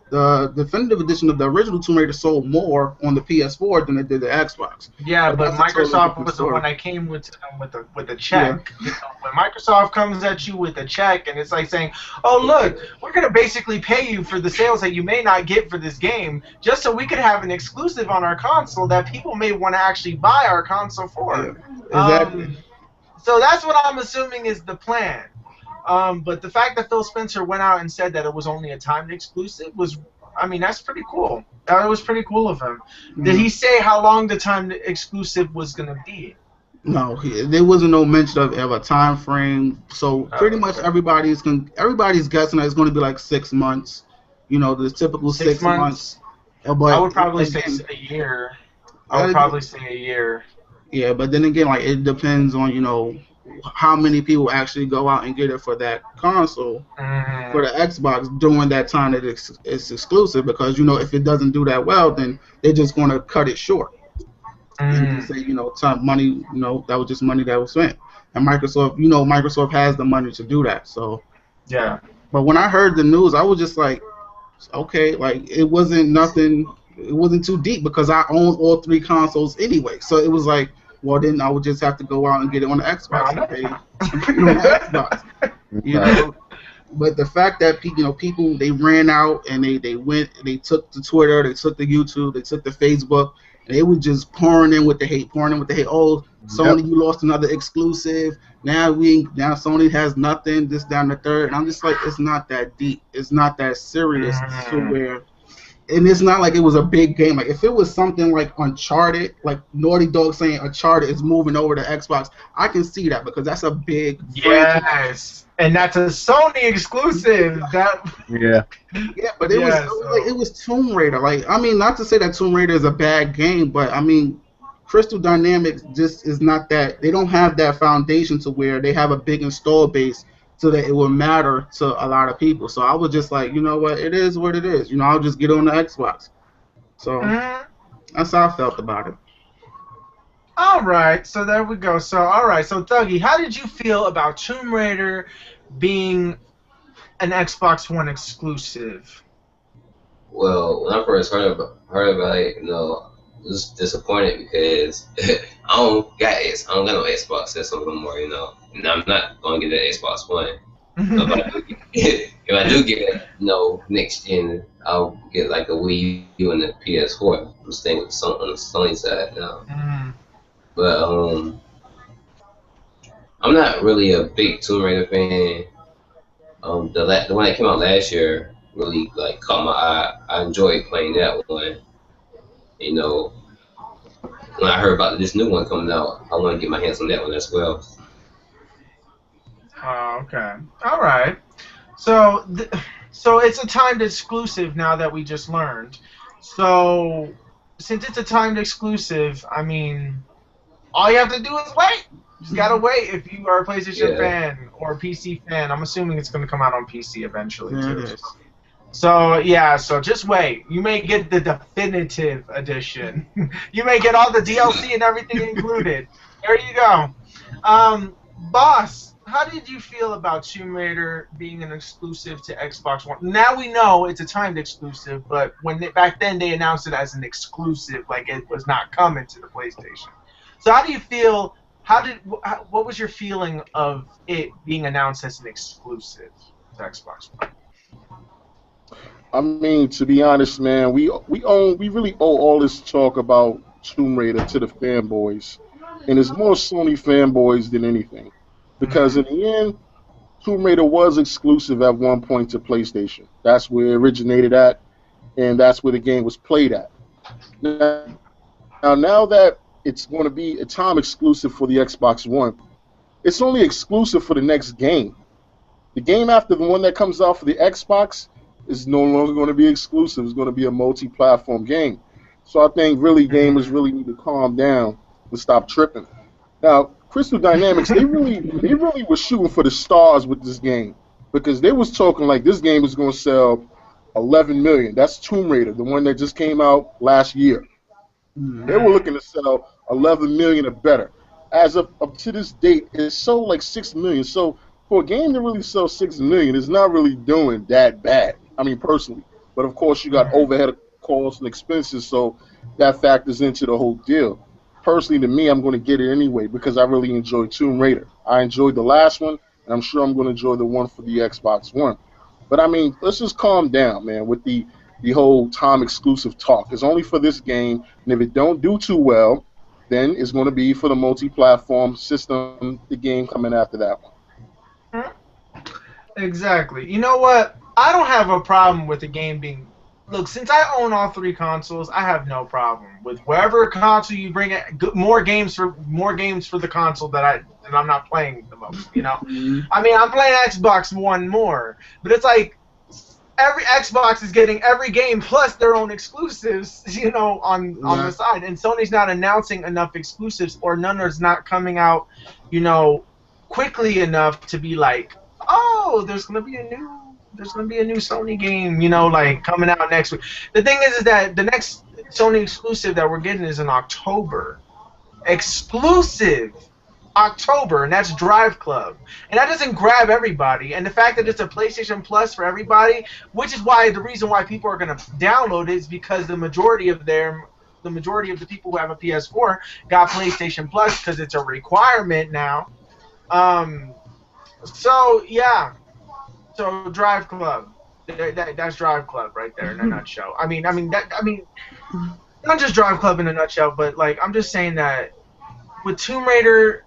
definitive edition of the original Tomb Raider sold more on the PS4 than it did the Xbox. Yeah, but Microsoft was the one that came with a check. Yeah. When Microsoft comes at you with a check, and it's like saying, "Oh, look, we're gonna basically pay you for the sales that you may not get for this game, just so we could have an exclusive on our console that people may want to actually buy our console for." Yeah, exactly. So that's what I'm assuming is the plan. But the fact that Phil Spencer went out and said that it was only a timed exclusive that's pretty cool. That was pretty cool of him. Mm-hmm. Did he say how long the timed exclusive was going to be? No, there wasn't no mention of a time frame. So pretty much everybody's guessing that it's going to be like 6 months. The typical 6 months. But I would probably say a year. Yeah, but then again, like it depends on how many people actually go out and get it for that console, for the Xbox during that time that it's exclusive, because if it doesn't do that well, then they're just going to cut it short and say time money, that was just money that was spent. And Microsoft has the money to do that. So yeah. But when I heard the news, I was just like, okay, like it wasn't too deep because I own all 3 consoles anyway. So it was like, well, then I would just have to go out and get it on the Xbox and pay on the Xbox. But the fact that people they ran out and they went, they took to Twitter, they took to YouTube, they took to Facebook, and they were just pouring in with the hate. Oh, Sony, you lost another exclusive. Now Sony has nothing. This, down the third, and I'm just like, it's not that deep. It's not that serious to where. And it's not like it was a big game. Like if it was something like Uncharted, like Naughty Dog saying Uncharted is moving over to Xbox, I can see that because that's a big franchise. And that's a Sony exclusive. Yeah, but it was Tomb Raider. Like, I mean, not to say that Tomb Raider is a bad game, but I mean, Crystal Dynamics just is not that. They don't have that foundation to where they have a big install base so that it will matter to a lot of people. So I was just like, you know what, it is what it is. I'll just get on the Xbox. So that's how I felt about it. All right, so there we go. So all right, so Thuggy, how did you feel about Tomb Raider being an Xbox One exclusive? Well, when I first heard about it, I was disappointed because I don't got no Xbox system no more, and I'm not gonna get an Xbox One. So if I do get it, next gen, I'll get like a Wii U and a PS4. I'm staying with on the Sony side now, Mm. but I'm not really a big Tomb Raider fan. The one that came out last year really like caught my eye. I enjoyed playing that one. You know, when I heard about this new one coming out, I want to get my hands on that one as well. Oh, okay. All right. So, so it's a timed exclusive now that we just learned. So, since it's a timed exclusive, I mean, all you have to do is wait. You just gotta wait if you are a PlayStation Yeah, fan or a PC fan. I'm assuming it's gonna come out on PC eventually Yeah, it too. is. So yeah, so just wait. You may get the definitive edition. You may get all the DLC and everything included. There you go. Boss, how did you feel about Tomb Raider being an exclusive to Xbox One? Now we know it's a timed exclusive, but back then they announced it as an exclusive, like it was not coming to the PlayStation. So how do you feel? What was your feeling of it being announced as an exclusive to Xbox One? I mean, to be honest, man, we really owe all this talk about Tomb Raider to the fanboys, and it's more Sony fanboys than anything, because in the end, Tomb Raider was exclusive at one point to PlayStation. That's where it originated at, and that's where the game was played at. Now that it's going to be a time exclusive for the Xbox One, it's only exclusive for the next game. The game after the one that comes out for the Xbox is no longer going to be exclusive. It's going to be a multi-platform game. So I think really gamers really need to calm down and stop tripping. Now, Crystal Dynamics, they really were shooting for the stars with this game because they was talking like this game is going to sell 11 million. That's Tomb Raider, the one that just came out last year. They were looking to sell 11 million or better. As of up to this date, it sold like 6 million. So for a game to really sell 6 million, it's not really doing that bad. I mean, personally. But of course, you got overhead costs and expenses, so that factors into the whole deal. Personally, to me, I'm going to get it anyway because I really enjoyed Tomb Raider. I enjoyed the last one, and I'm sure I'm going to enjoy the one for the Xbox One. But I mean, let's just calm down, man, with the whole time exclusive talk. It's only for this game, and if it don't do too well, then it's going to be for the multi-platform system, the game coming after that one. Exactly. You know what? I don't have a problem with the game being. Look, since I own all three consoles, I have no problem with wherever console you bring it. More games for the console that I'm not playing the most. You know, I mean, I'm playing Xbox One more, but it's like every Xbox is getting every game plus their own exclusives. You know, on the side, and Sony's not announcing enough exclusives, or none is not coming out. You know, quickly enough to be like, oh, there's gonna be a new Sony game, you know, like coming out next week. The thing is that the next Sony exclusive that we're getting is in October. Exclusive October, and that's Drive Club. And that doesn't grab everybody. And the fact that it's a PlayStation Plus for everybody, which is why the reason why people are gonna download it is because the majority of the people who have a PS4 got PlayStation Plus because it's a requirement now. So yeah, so Drive Club, that's Drive Club right there in a nutshell. I mean, not just Drive Club in a nutshell, but like I'm just saying that with Tomb Raider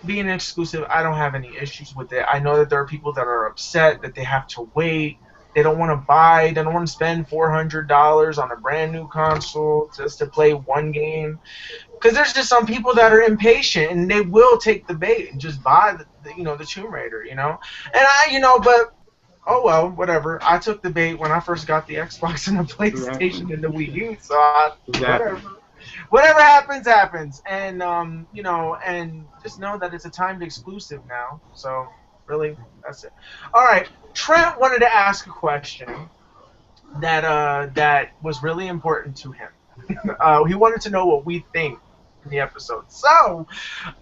being exclusive, I don't have any issues with it. I know that there are people that are upset that they have to wait. They don't want to buy. They don't want to spend $400 on a brand new console just to play one game. Because there's just some people that are impatient and they will take the bait and just buy the Tomb Raider, you know. And but oh well, whatever. I took the bait when I first got the Xbox and the PlayStation and the Wii U, so whatever. Whatever happens, happens. And and just know that it's a timed exclusive now. So really, that's it. All right, Trent wanted to ask a question that was really important to him. He wanted to know what we think in the episode. So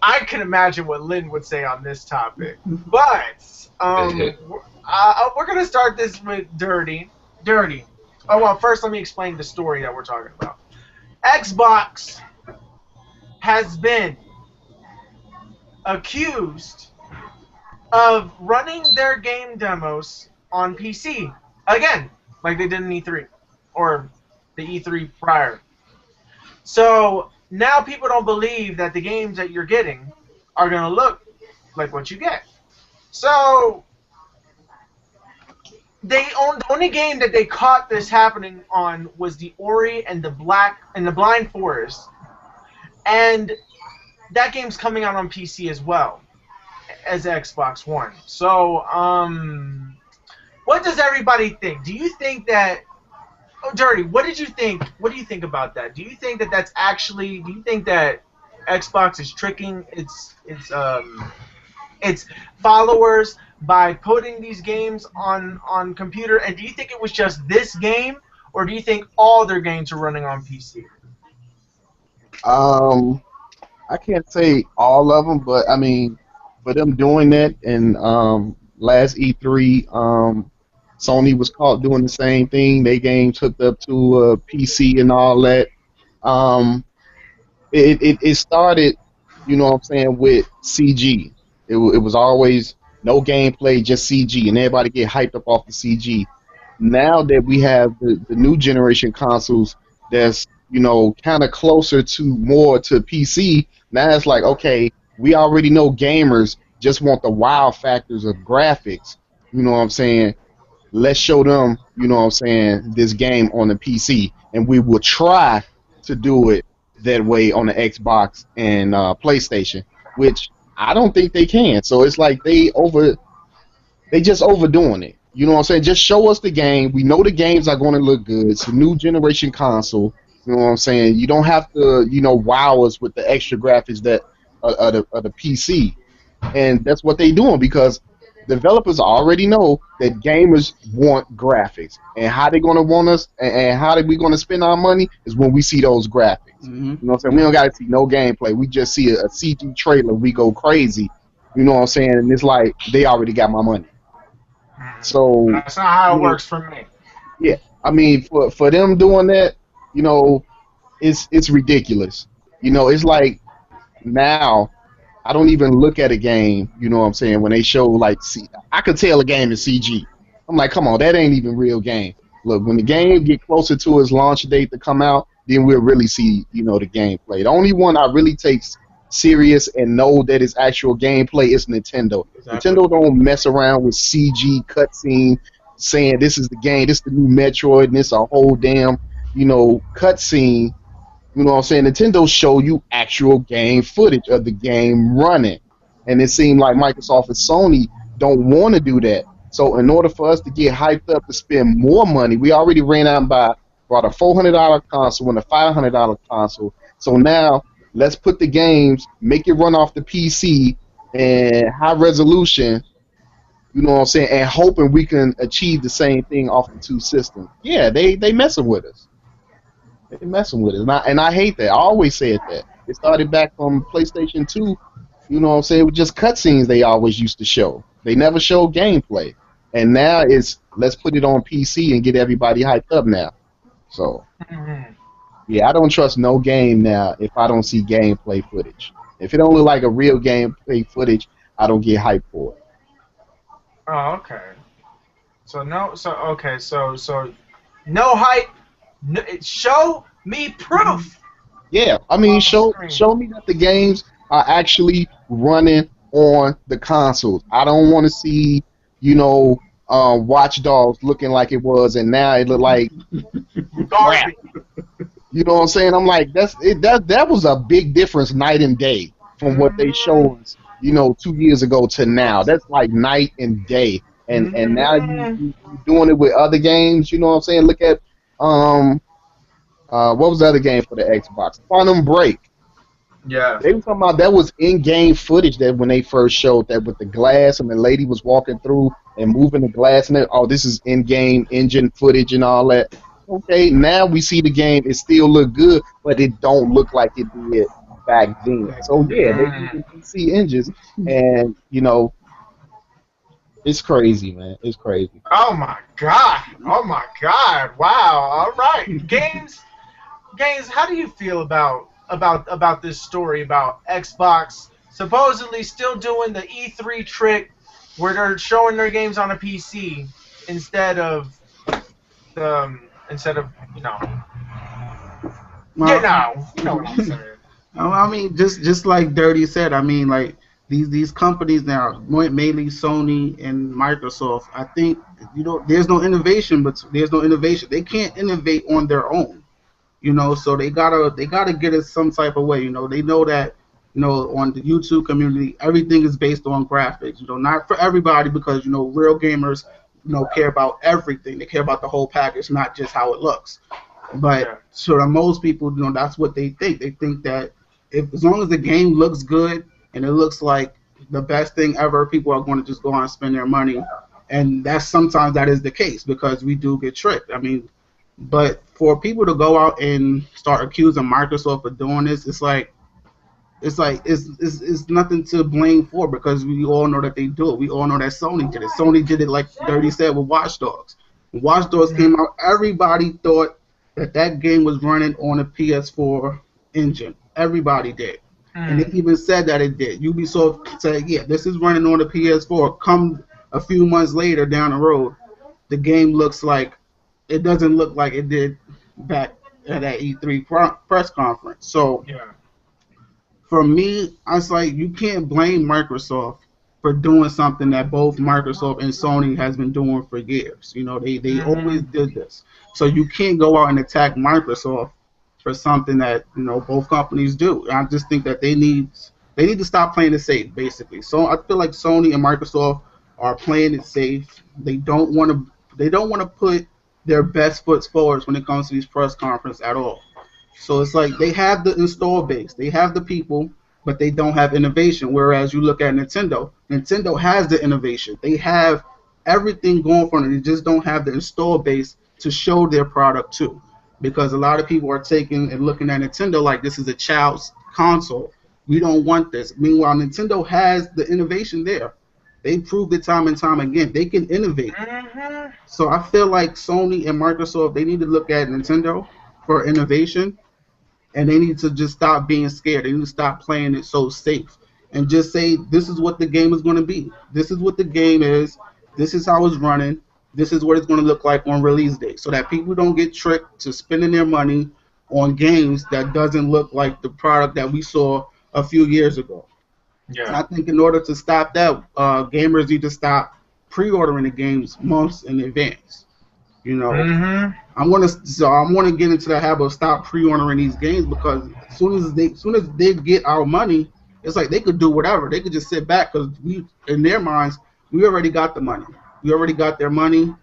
I can imagine what Lynn would say on this topic. But we're gonna start this with Dirty. Dirty. Oh well, first let me explain the story that we're talking about. Xbox has been accused of running their game demos on PC again, like they did in E3 or the E3 prior. So now people don't believe that the games that you're getting are going to look like what you get. So the only game that they caught this happening on was the Ori and the Blind Forest, and that game's coming out on PC as well as Xbox One. So what does everybody think? Do you think that? Oh, Dirty, what did you think? What do you think about that? Do you think that that's actually? Do you think that Xbox is tricking its followers by putting these games on computer? And do you think it was just this game, or do you think all their games are running on PC? I can't say all of them, but I mean, for them doing that, and last E3, Sony was caught doing the same thing. They games hooked up to PC and all that. It started, you know what I'm saying, with CG. It was always no gameplay, just CG, and everybody get hyped up off the CG. Now that we have the new generation consoles that's, you know, kind of closer to more to PC, now it's like, okay, we already know gamers just want the wow factors of graphics. You know what I'm saying? Let's show them, you know what I'm saying, this game on the PC, and we will try to do it that way on the Xbox and PlayStation, which I don't think they can. So it's like they just overdoing it. You know what I'm saying? Just show us the game. We know the games are going to look good. It's a new generation console. You know what I'm saying? You don't have to, you know, wow us with the extra graphics that of the PC, and that's what they doing because developers already know that gamers want graphics, and how they gonna want us, and how we gonna spend our money is when we see those graphics. Mm-hmm. You know what I'm saying? We don't gotta see no gameplay. We just see a CG trailer, we go crazy. You know what I'm saying? And it's like they already got my money. So that's not how it works for me. Yeah, I mean, for them doing that, you know, it's ridiculous. You know, it's like now I don't even look at a game, you know what I'm saying, when they show, like, I could tell a game is CG. I'm like, come on, that ain't even real game. Look, when the game get closer to its launch date to come out, then we'll really see, you know, the gameplay. The only one I really take serious and know that it's actual gameplay is Nintendo. Exactly. Nintendo don't mess around with CG cutscene saying this is the game, this is the new Metroid, and it's a whole damn, you know, cutscene. You know what I'm saying? Nintendo show you actual game footage of the game running. And it seemed like Microsoft and Sony don't want to do that. So in order for us to get hyped up to spend more money, we already ran out and bought a $400 console and a $500 console. So now let's put the games, make it run off the PC and high resolution, you know what I'm saying, and hoping we can achieve the same thing off the two systems. Yeah, they messing with us. They're messing with it, and I hate that. I always said that. It started back from PlayStation 2, you know what I'm saying, with just cutscenes they always used to show. They never showed gameplay. And now it's, let's put it on PC and get everybody hyped up now. So, yeah, I don't trust no game now if I don't see gameplay footage. If it don't look like a real gameplay footage, I don't get hyped for it. Oh, okay. So no hype. No, show me proof. Yeah, I mean, show me that the games are actually running on the consoles. I don't want to see, you know, Watch Dogs looking like it was, and now it look like crap. You know what I'm saying? I'm like, that was a big difference, night and day, from what they showed us, you know, 2 years ago to now. That's like night and day. And now you doing it with other games. You know what I'm saying? Look at what was the other game for the Xbox? Quantum Break. Yeah. They were talking about that was in-game footage that when they first showed that with the glass and the lady was walking through and moving the glass and oh, this is in-game engine footage and all that. Okay, now we see the game. It still look good, but it don't look like it did back then. So yeah, they're using PC engines, and it's crazy, man. It's crazy. Oh my god! Oh my god! Wow! All right, Games. How do you feel about this story about Xbox supposedly still doing the E3 trick, where they're showing their games on a PC instead of Well, you know what I'm saying. I mean, just like Dirty said, I mean, like these companies now, mainly Sony and Microsoft. I think there's no innovation, but there's no innovation. They can't innovate on their own. So they gotta get it some type of way. They know that on the YouTube community, everything is based on graphics. Not for everybody, because real gamers care about everything. They care about the whole package, not just how it looks. Yeah. But so to most people, that's what they think. They think that if as long as the game looks good and it looks like the best thing ever, people are going to just go on and spend their money. And sometimes that is the case, because we do get tricked. I mean, but for people to go out and start accusing Microsoft of doing this, it's nothing to blame for, because we all know that they do it. We all know that Sony did it. Sony did it, like Dirty said, with Watch Dogs. When Watch Dogs came out, everybody thought that game was running on a PS4 engine. Everybody did. And they even said that it did. Ubisoft said, yeah, this is running on the PS4. Come a few months later down the road, the game it doesn't look like it did back at that E3 press conference. So Yeah. for me, I was like, you can't blame Microsoft for doing something that both Microsoft and Sony has been doing for years. They always did this. So you can't go out and attack Microsoft for something that both companies do. I just think that they need to stop playing it safe, basically. So I feel like Sony and Microsoft are playing it safe. They don't want to put their best foot forward when it comes to these press conferences at all. So it's like they have the install base, they have the people, but they don't have innovation. Whereas you look at Nintendo has the innovation. They have everything going for them. They just don't have the install base to show their product to. Because a lot of people are taking and looking at Nintendo like this is a child's console. We don't want this. Meanwhile, Nintendo has the innovation there. They proved it time and time again. They can innovate. So I feel like Sony and Microsoft, they need to look at Nintendo for innovation, and they need to just stop being scared. They need to stop playing it so safe and just say, this is what the game is going to be. This is what the game is. This is how it's running. This is what it's going to look like on release day, so that people don't get tricked to spending their money on games that doesn't look like the product that we saw a few years ago. Yeah. And I think in order to stop that, gamers need to stop pre-ordering the games months in advance. I'm gonna get into the habit of stop pre-ordering these games, because as soon as they get our money, it's like they could do whatever. They could just sit back, because in their minds, we already got the money. We already got their money.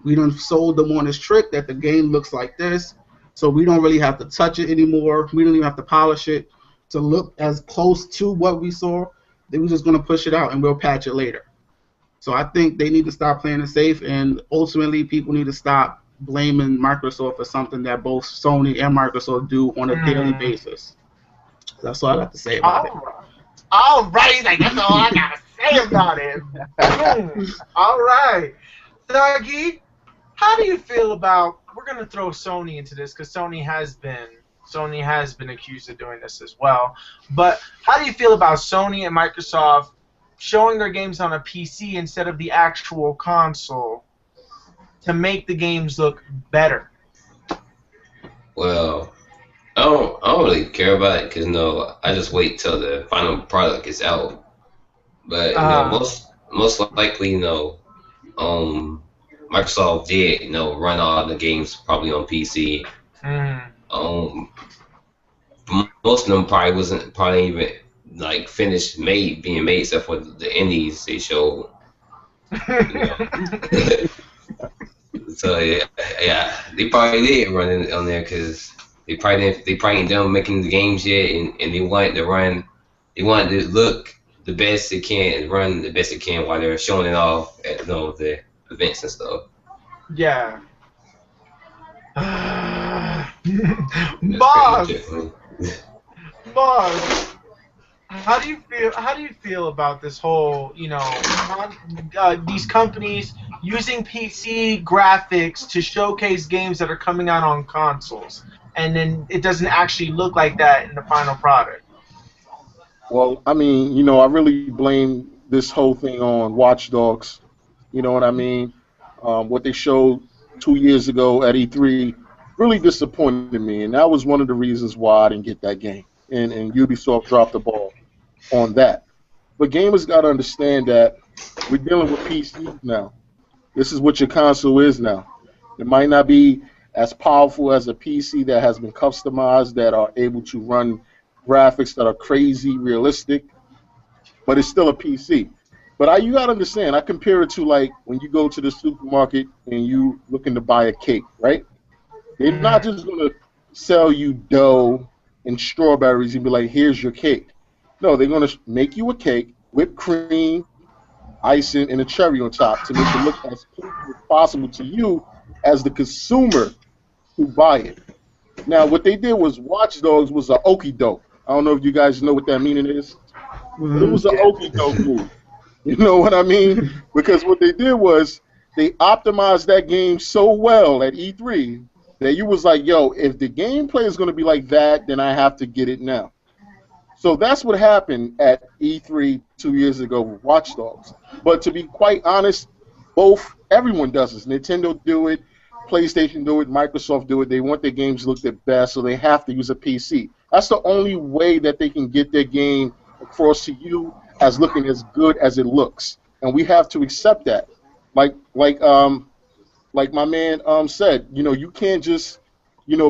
We done sold them on this trick that the game looks like this, so we don't really have to touch it anymore. We don't even have to polish it to look as close to what we saw. They were just gonna push it out and we'll patch it later. So I think they need to stop playing it safe, and ultimately people need to stop blaming Microsoft for something that both Sony and Microsoft do on a daily basis. That's all I got to say about it. All right, like, that's all I gotta say about it. All right, Thuggy, how do you feel about? We're gonna throw Sony into this, because Sony has been accused of doing this as well. But how do you feel about Sony and Microsoft showing their games on a PC instead of the actual console to make the games look better? Well, I don't really care about it, because I just wait till the final product is out. But most likely, Microsoft did run all the games probably on PC. Most of them probably even like finished being made, except for the indies they showed. So yeah, they probably did run it on there, because they probably ain't done making the games yet, and they want to look the best they can and run the best they can while they're showing it off at the events and stuff. Yeah. Bawse. Bawse, how do you feel? How do you feel about this whole, these companies using PC graphics to showcase games that are coming out on consoles, and then it doesn't actually look like that in the final product? Well, I mean, I really blame this whole thing on Watch Dogs. You know what I mean? What they showed 2 years ago at E3 really disappointed me, and that was one of the reasons why I didn't get that game. And Ubisoft dropped the ball on that. But gamers got to understand that we're dealing with PCs now. This is what your console is now. It might not be as powerful as a PC that has been customized, that are able to run graphics that are crazy realistic, but it's still a PC. But you gotta understand, I compare it to like when you go to the supermarket and you looking to buy a cake, right? They're not just gonna sell you dough and strawberries and be like, "Here's your cake." No, they're gonna make you a cake, whipped cream, icing, and a cherry on top to make it look as pleasing as possible to you as the consumer who buy it. Now, what they did was Watch Dogs was a okey doke. I don't know if you guys know what that meaning is, but it was an Yeah. okey doke move. You know what I mean? Because what they did was they optimized that game so well at E3 that you was like, yo, if the gameplay is going to be like that, then I have to get it now. So that's what happened at E3 2 years ago with Watch Dogs. But to be quite honest, everyone does this. Nintendo do it, PlayStation do it, Microsoft do it. They want their games to look their best, so they have to use a PC. That's the only way that they can get their game across to you as looking as good as it looks, and we have to accept that. Like like my man said, you can't just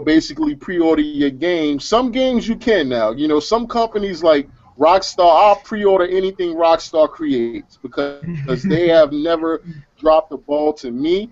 basically pre-order your game. Some games you can now. Some companies like Rockstar, I'll pre-order anything Rockstar creates because they have never dropped the ball to me.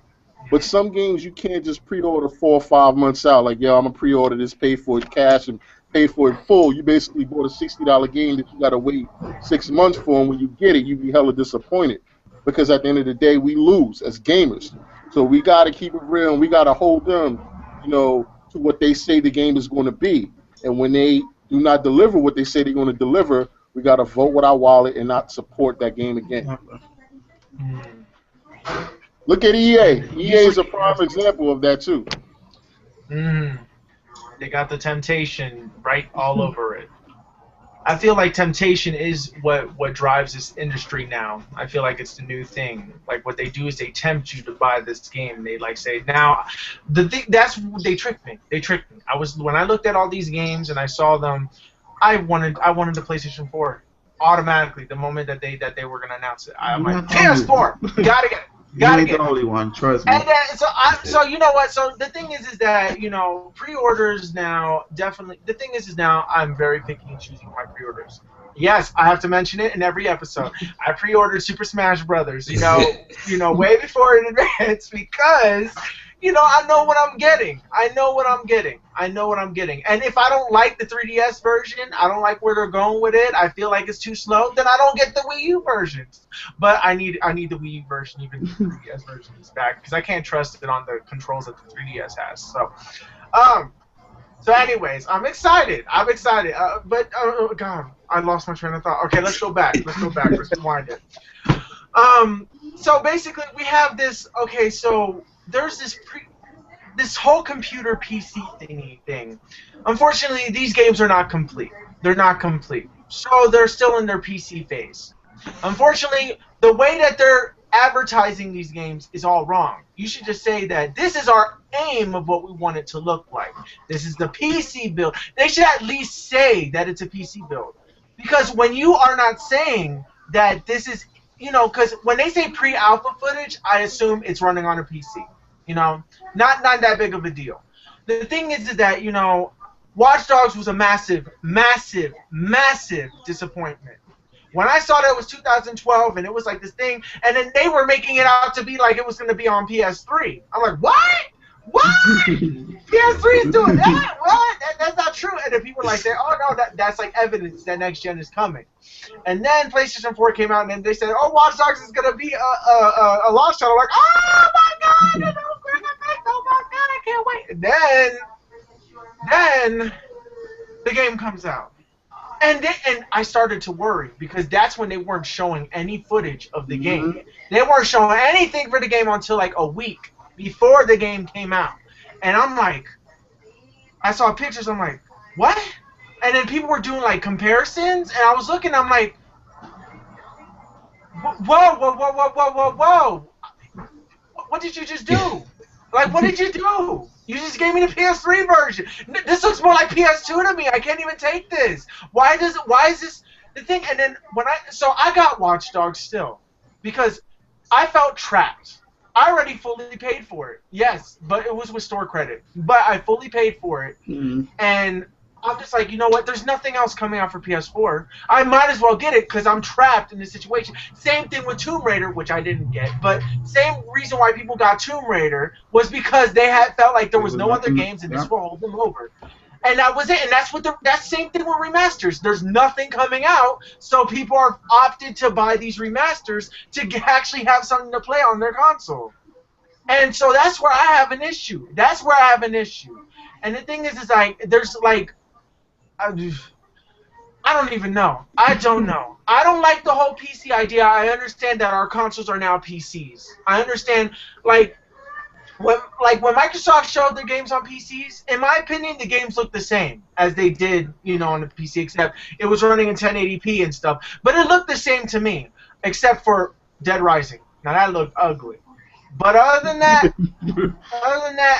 But some games you can't just pre-order 4 or 5 months out. Like, yo, I'm gonna pre-order this, pay for it cash, and pay for it full. You basically bought a $60 game that you gotta wait 6 months for, and when you get it, you be hella disappointed because at the end of the day, we lose as gamers. So we gotta keep it real, and we gotta hold them, to what they say the game is going to be. And when they do not deliver what they say they're going to deliver, we gotta vote with our wallet and not support that game again. Look at EA. EA is a prime example of that too. They got the temptation right all over it. I feel like temptation is what drives this industry now. I feel like it's the new thing. Like what they do is they tempt you to buy this game. They like say now, they tricked me. They tricked me. When I looked at all these games and I saw them, I wanted the PlayStation 4 automatically the moment that they were gonna announce it. I'm like, PS4, gotta get it. You ain't the only one, trust me. And then, so you know what? So the thing is that pre-orders now definitely. The thing is now I'm very picky in choosing my pre-orders. Yes, I have to mention it in every episode. I pre-ordered Super Smash Brothers. Way before in advance because I know what I'm getting. I know what I'm getting. And if I don't like the 3DS version, I don't like where they're going with it, I feel like it's too slow, then I don't get the Wii U versions. But I need the Wii U version, even if the 3DS version is back, because I can't trust it on the controls that the 3DS has. So anyways, I'm excited. But oh God, I lost my train of thought. Okay, let's go back. Let's rewind it. So basically, we have this. Okay, so there's this whole computer PC thing. Unfortunately, these games are not complete. They're not complete. So they're still in their PC phase. Unfortunately, the way that they're advertising these games is all wrong. You should just say that this is our aim of what we want it to look like. This is the PC build. They should at least say that it's a PC build. Because when you are not saying that this is, because when they say pre-alpha footage, I assume it's running on a PC. Not that big of a deal. The thing is that, Watch Dogs was a massive, massive, massive disappointment. When I saw that it was 2012 and it was like this thing, and then they were making it out to be like it was going to be on PS3. I'm like, what? What? PS3 is doing that? What? That's not true. And then people were like, oh no, that's like evidence that next gen is coming. And then PlayStation 4 came out, and then they said, oh, Watch Dogs is going to be a launch title. Like, oh my God, oh my God, I can't wait. And then the game comes out. And I started to worry because that's when they weren't showing any footage of the game. They weren't showing anything for the game until like a week before the game came out. And I'm like, I saw pictures. I'm like, what? And then people were doing like comparisons, and I was looking. I'm like, whoa, whoa, whoa, whoa, whoa, whoa, whoa! What did you just do? Like, what did you do? You just gave me the PS3 version. This looks more like PS2 to me. I can't even take this. Why is this the thing? And then so I got Watch Dogs still because I felt trapped. I already fully paid for it. Yes, but it was with store credit. But I fully paid for it. And I'm just like, you know what? There's nothing else coming out for PS4. I might as well get it because I'm trapped in this situation. Same thing with Tomb Raider, which I didn't get. But same reason why people got Tomb Raider was because they had felt like there was no other games and this will hold them over. And that was it. And that's that's the same thing with remasters. There's nothing coming out, so people are opted to buy these remasters to actually have something to play on their console. And so that's where I have an issue. That's where I have an issue. And the thing is like, there's like, I don't even know. I don't know. I don't like the whole PC idea. I understand that our consoles are now PCs. I understand, like when Microsoft showed their games on PCs, in my opinion, the games look the same as they did, on the PC, except it was running in 1080p and stuff. But it looked the same to me, except for Dead Rising. Now that looked ugly. But other than that,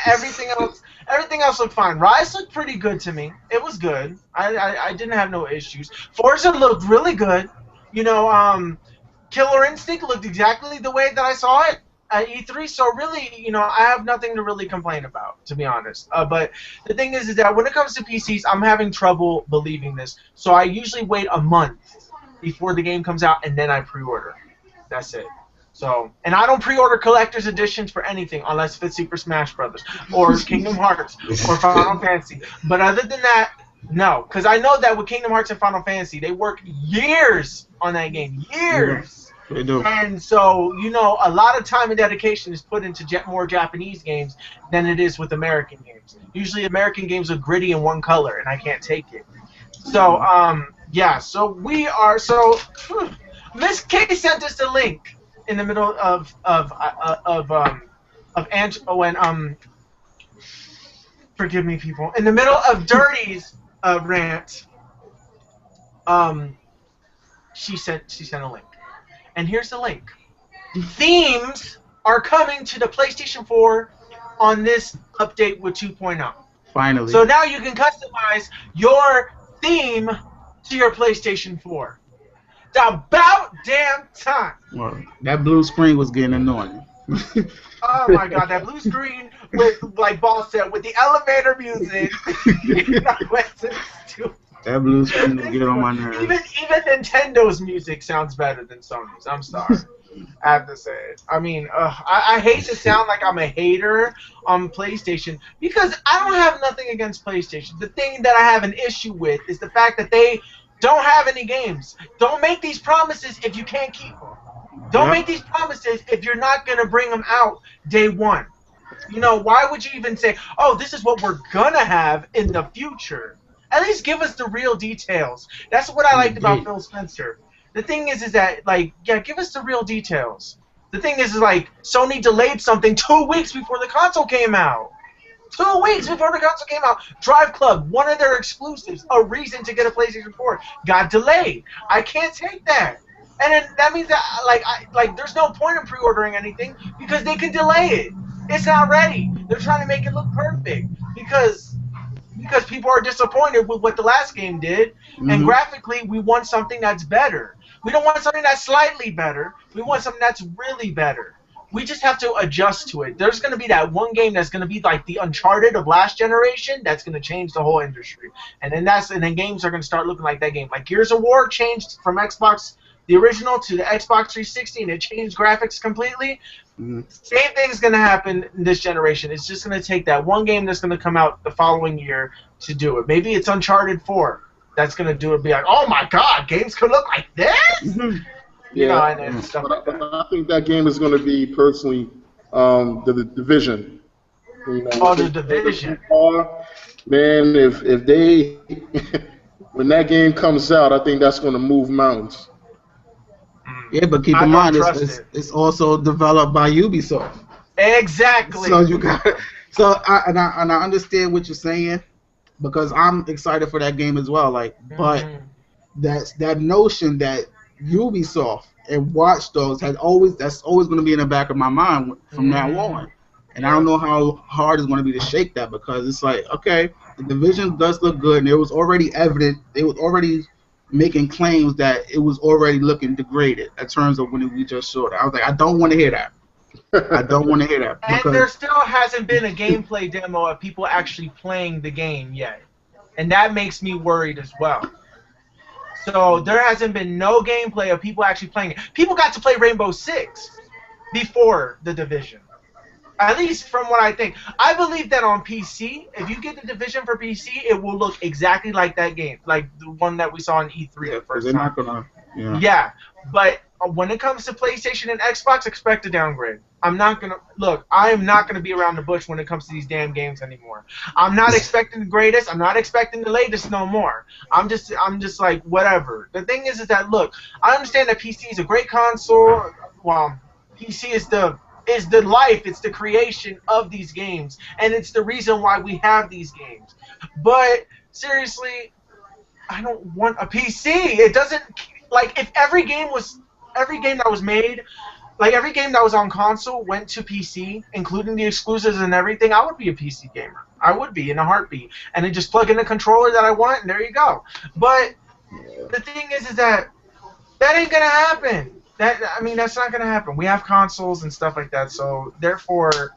everything else looked fine. Rise looked pretty good to me. It was good. I didn't have no issues. Forza looked really good. Killer Instinct looked exactly the way that I saw it at E3. So really, I have nothing to really complain about, to be honest. But the thing is that when it comes to PCs, I'm having trouble believing this. So I usually wait a month before the game comes out, and then I pre-order. That's it. So, and I don't pre-order collector's editions for anything unless it's Super Smash Brothers or Kingdom Hearts or Final Fantasy. But other than that, no, because I know that with Kingdom Hearts and Final Fantasy, they work years on that game, years. Yeah, they do. And so, a lot of time and dedication is put into more Japanese games than it is with American games. Usually, American games are gritty in one color, and I can't take it. So, yeah. So Miss K sent us the link. In the middle forgive me, people. In the middle of Dirty's rant, she sent a link, and here's the link. Themes are coming to the PlayStation 4 on this update with 2.0. Finally. So now you can customize your theme to your PlayStation 4. It's about damn time. Well, that blue screen was getting annoying. Oh my god, that blue screen with, like Bawse said, with the elevator music. That blue screen was getting on my nerves. Even Nintendo's music sounds better than Sony's. I'm sorry. I have to say it. I mean, I hate to sound like I'm a hater on PlayStation because I don't have nothing against PlayStation. The thing that I have an issue with is the fact that they don't have any games. Don't make these promises if you can't keep them. Don't make these promises if you're not going to bring them out day one. Why would you even say, oh, this is what we're going to have in the future? At least give us the real details. That's what I liked about Phil Spencer. The thing is that, give us the real details. The thing is, Sony delayed something 2 weeks before the console came out. 2 weeks before the console came out, Drive Club, one of their exclusives, a reason to get a PlayStation 4, got delayed. I can't take that. And then that means that, there's no point in pre-ordering anything because they can delay it. It's not ready. They're trying to make it look perfect because people are disappointed with what the last game did, and graphically, we want something that's better. We don't want something that's slightly better. We want something that's really better. We just have to adjust to it. There's going to be that one game that's going to be like the Uncharted of last generation that's going to change the whole industry. And then games are going to start looking like that game. Like Gears of War changed from Xbox, the original, to the Xbox 360, and it changed graphics completely. Same thing's going to happen in this generation. It's just going to take that one game that's going to come out the following year to do it. Maybe it's Uncharted 4 that's going to do it. Be like, oh my God, games could look like this? And stuff like that. I think that game is going to be, personally, the Division. The Division. Man, if they When that game comes out, I think that's going to move mountains. Yeah, but keep I in don't mind, trust it. it's also developed by Ubisoft. Exactly. So you got, I understand what you're saying because I'm excited for that game as well. Like, but that notion that Ubisoft and Watch Dogs that's always going to be in the back of my mind from now on. And I don't know how hard it's going to be to shake that because it's like, okay, the Division does look good, and it was already evident. They was already making claims that it was already looking degraded in terms of when we just saw it. I was like, I don't want to hear that. I don't want to hear that. And there still hasn't been a gameplay demo of people actually playing the game yet. And that makes me worried as well. So there hasn't been no gameplay of people actually playing it. People got to play Rainbow Six before the Division. At least from what I think. I believe that on PC, if you get the Division for PC, it will look exactly like that game. Like the one that we saw on E3 the first they're time. Not gonna, yeah, but when it comes to PlayStation and Xbox, expect a downgrade. I'm not going to... Look, I am not going to be around the bush when it comes to these damn games anymore. I'm not expecting the greatest. I'm not expecting the latest no more. I'm just like, whatever. The thing is that, look, I understand that PC is a great console. Well, PC is the life, it's the creation of these games, and it's the reason why we have these games. But seriously, I don't want a PC. It doesn't, like, if every game that was made, like every game that was on console went to PC, including the exclusives and everything, I would be a PC gamer. I would be in a heartbeat, and then just plug in the controller that I want, and there you go. But the thing is that ain't gonna happen. That's not gonna happen. We have consoles and stuff like that, so therefore,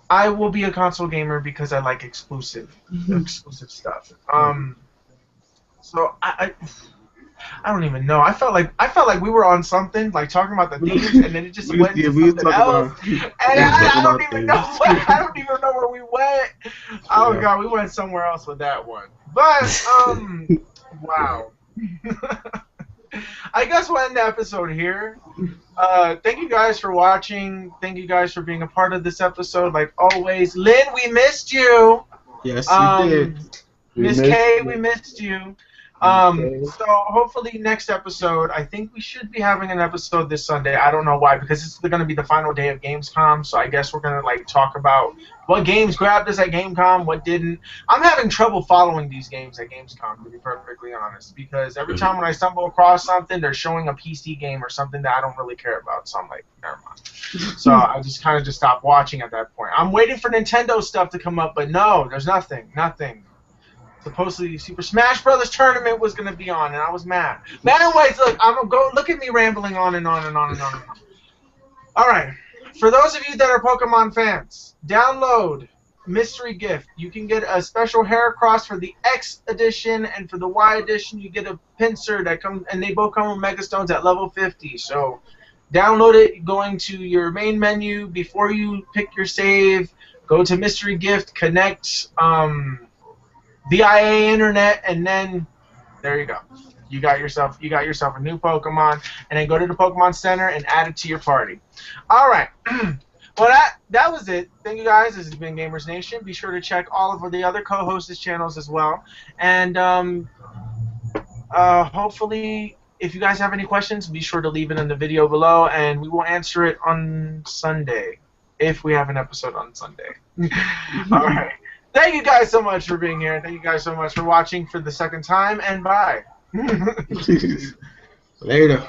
I will be a console gamer because I like exclusive stuff. So I don't even know. I felt like we were on something, like talking about the themes, and then it just went to something else. And I don't even know. I don't even know where we went. Oh god, we went somewhere else with that one. But wow. I guess we'll end the episode here. Thank you guys for watching. Thank you guys for being a part of this episode. Like always, Lynn, we missed you. Yes, we did. Miss K, we missed you. So hopefully next episode, I think we should be having an episode this Sunday. I don't know why, because it's going to be the final day of Gamescom, so I guess we're going to like talk about what games grabbed us at Gamescom, what didn't. I'm having trouble following these games at Gamescom, to be perfectly honest, because every time when I stumble across something, they're showing a PC game or something that I don't really care about, so I'm like, never mind. So I just kind of just stopped watching at that point. I'm waiting for Nintendo stuff to come up, but no, there's nothing. Supposedly, Super Smash Brothers tournament was gonna be on, and I was mad. But anyways, look at me rambling on and on and on and on and on. All right, for those of you that are Pokemon fans, download Mystery Gift. You can get a special Heracross for the X edition, and for the Y edition, you get a pincer that comes, and they both come with Mega Stones at level 50. So, download it. Going to your main menu before you pick your save. Go to Mystery Gift, connect. VIA internet, and then there you go. You got yourself a new Pokemon, and then go to the Pokemon Center and add it to your party. All right. Well, that was it. Thank you guys. This has been Gamers Nation. Be sure to check all of the other co-hosts' channels as well, and hopefully, if you guys have any questions, be sure to leave it in the video below, and we will answer it on Sunday if we have an episode on Sunday. All right. Thank you guys so much for being here. Thank you guys so much for watching for the second time, and bye. Later.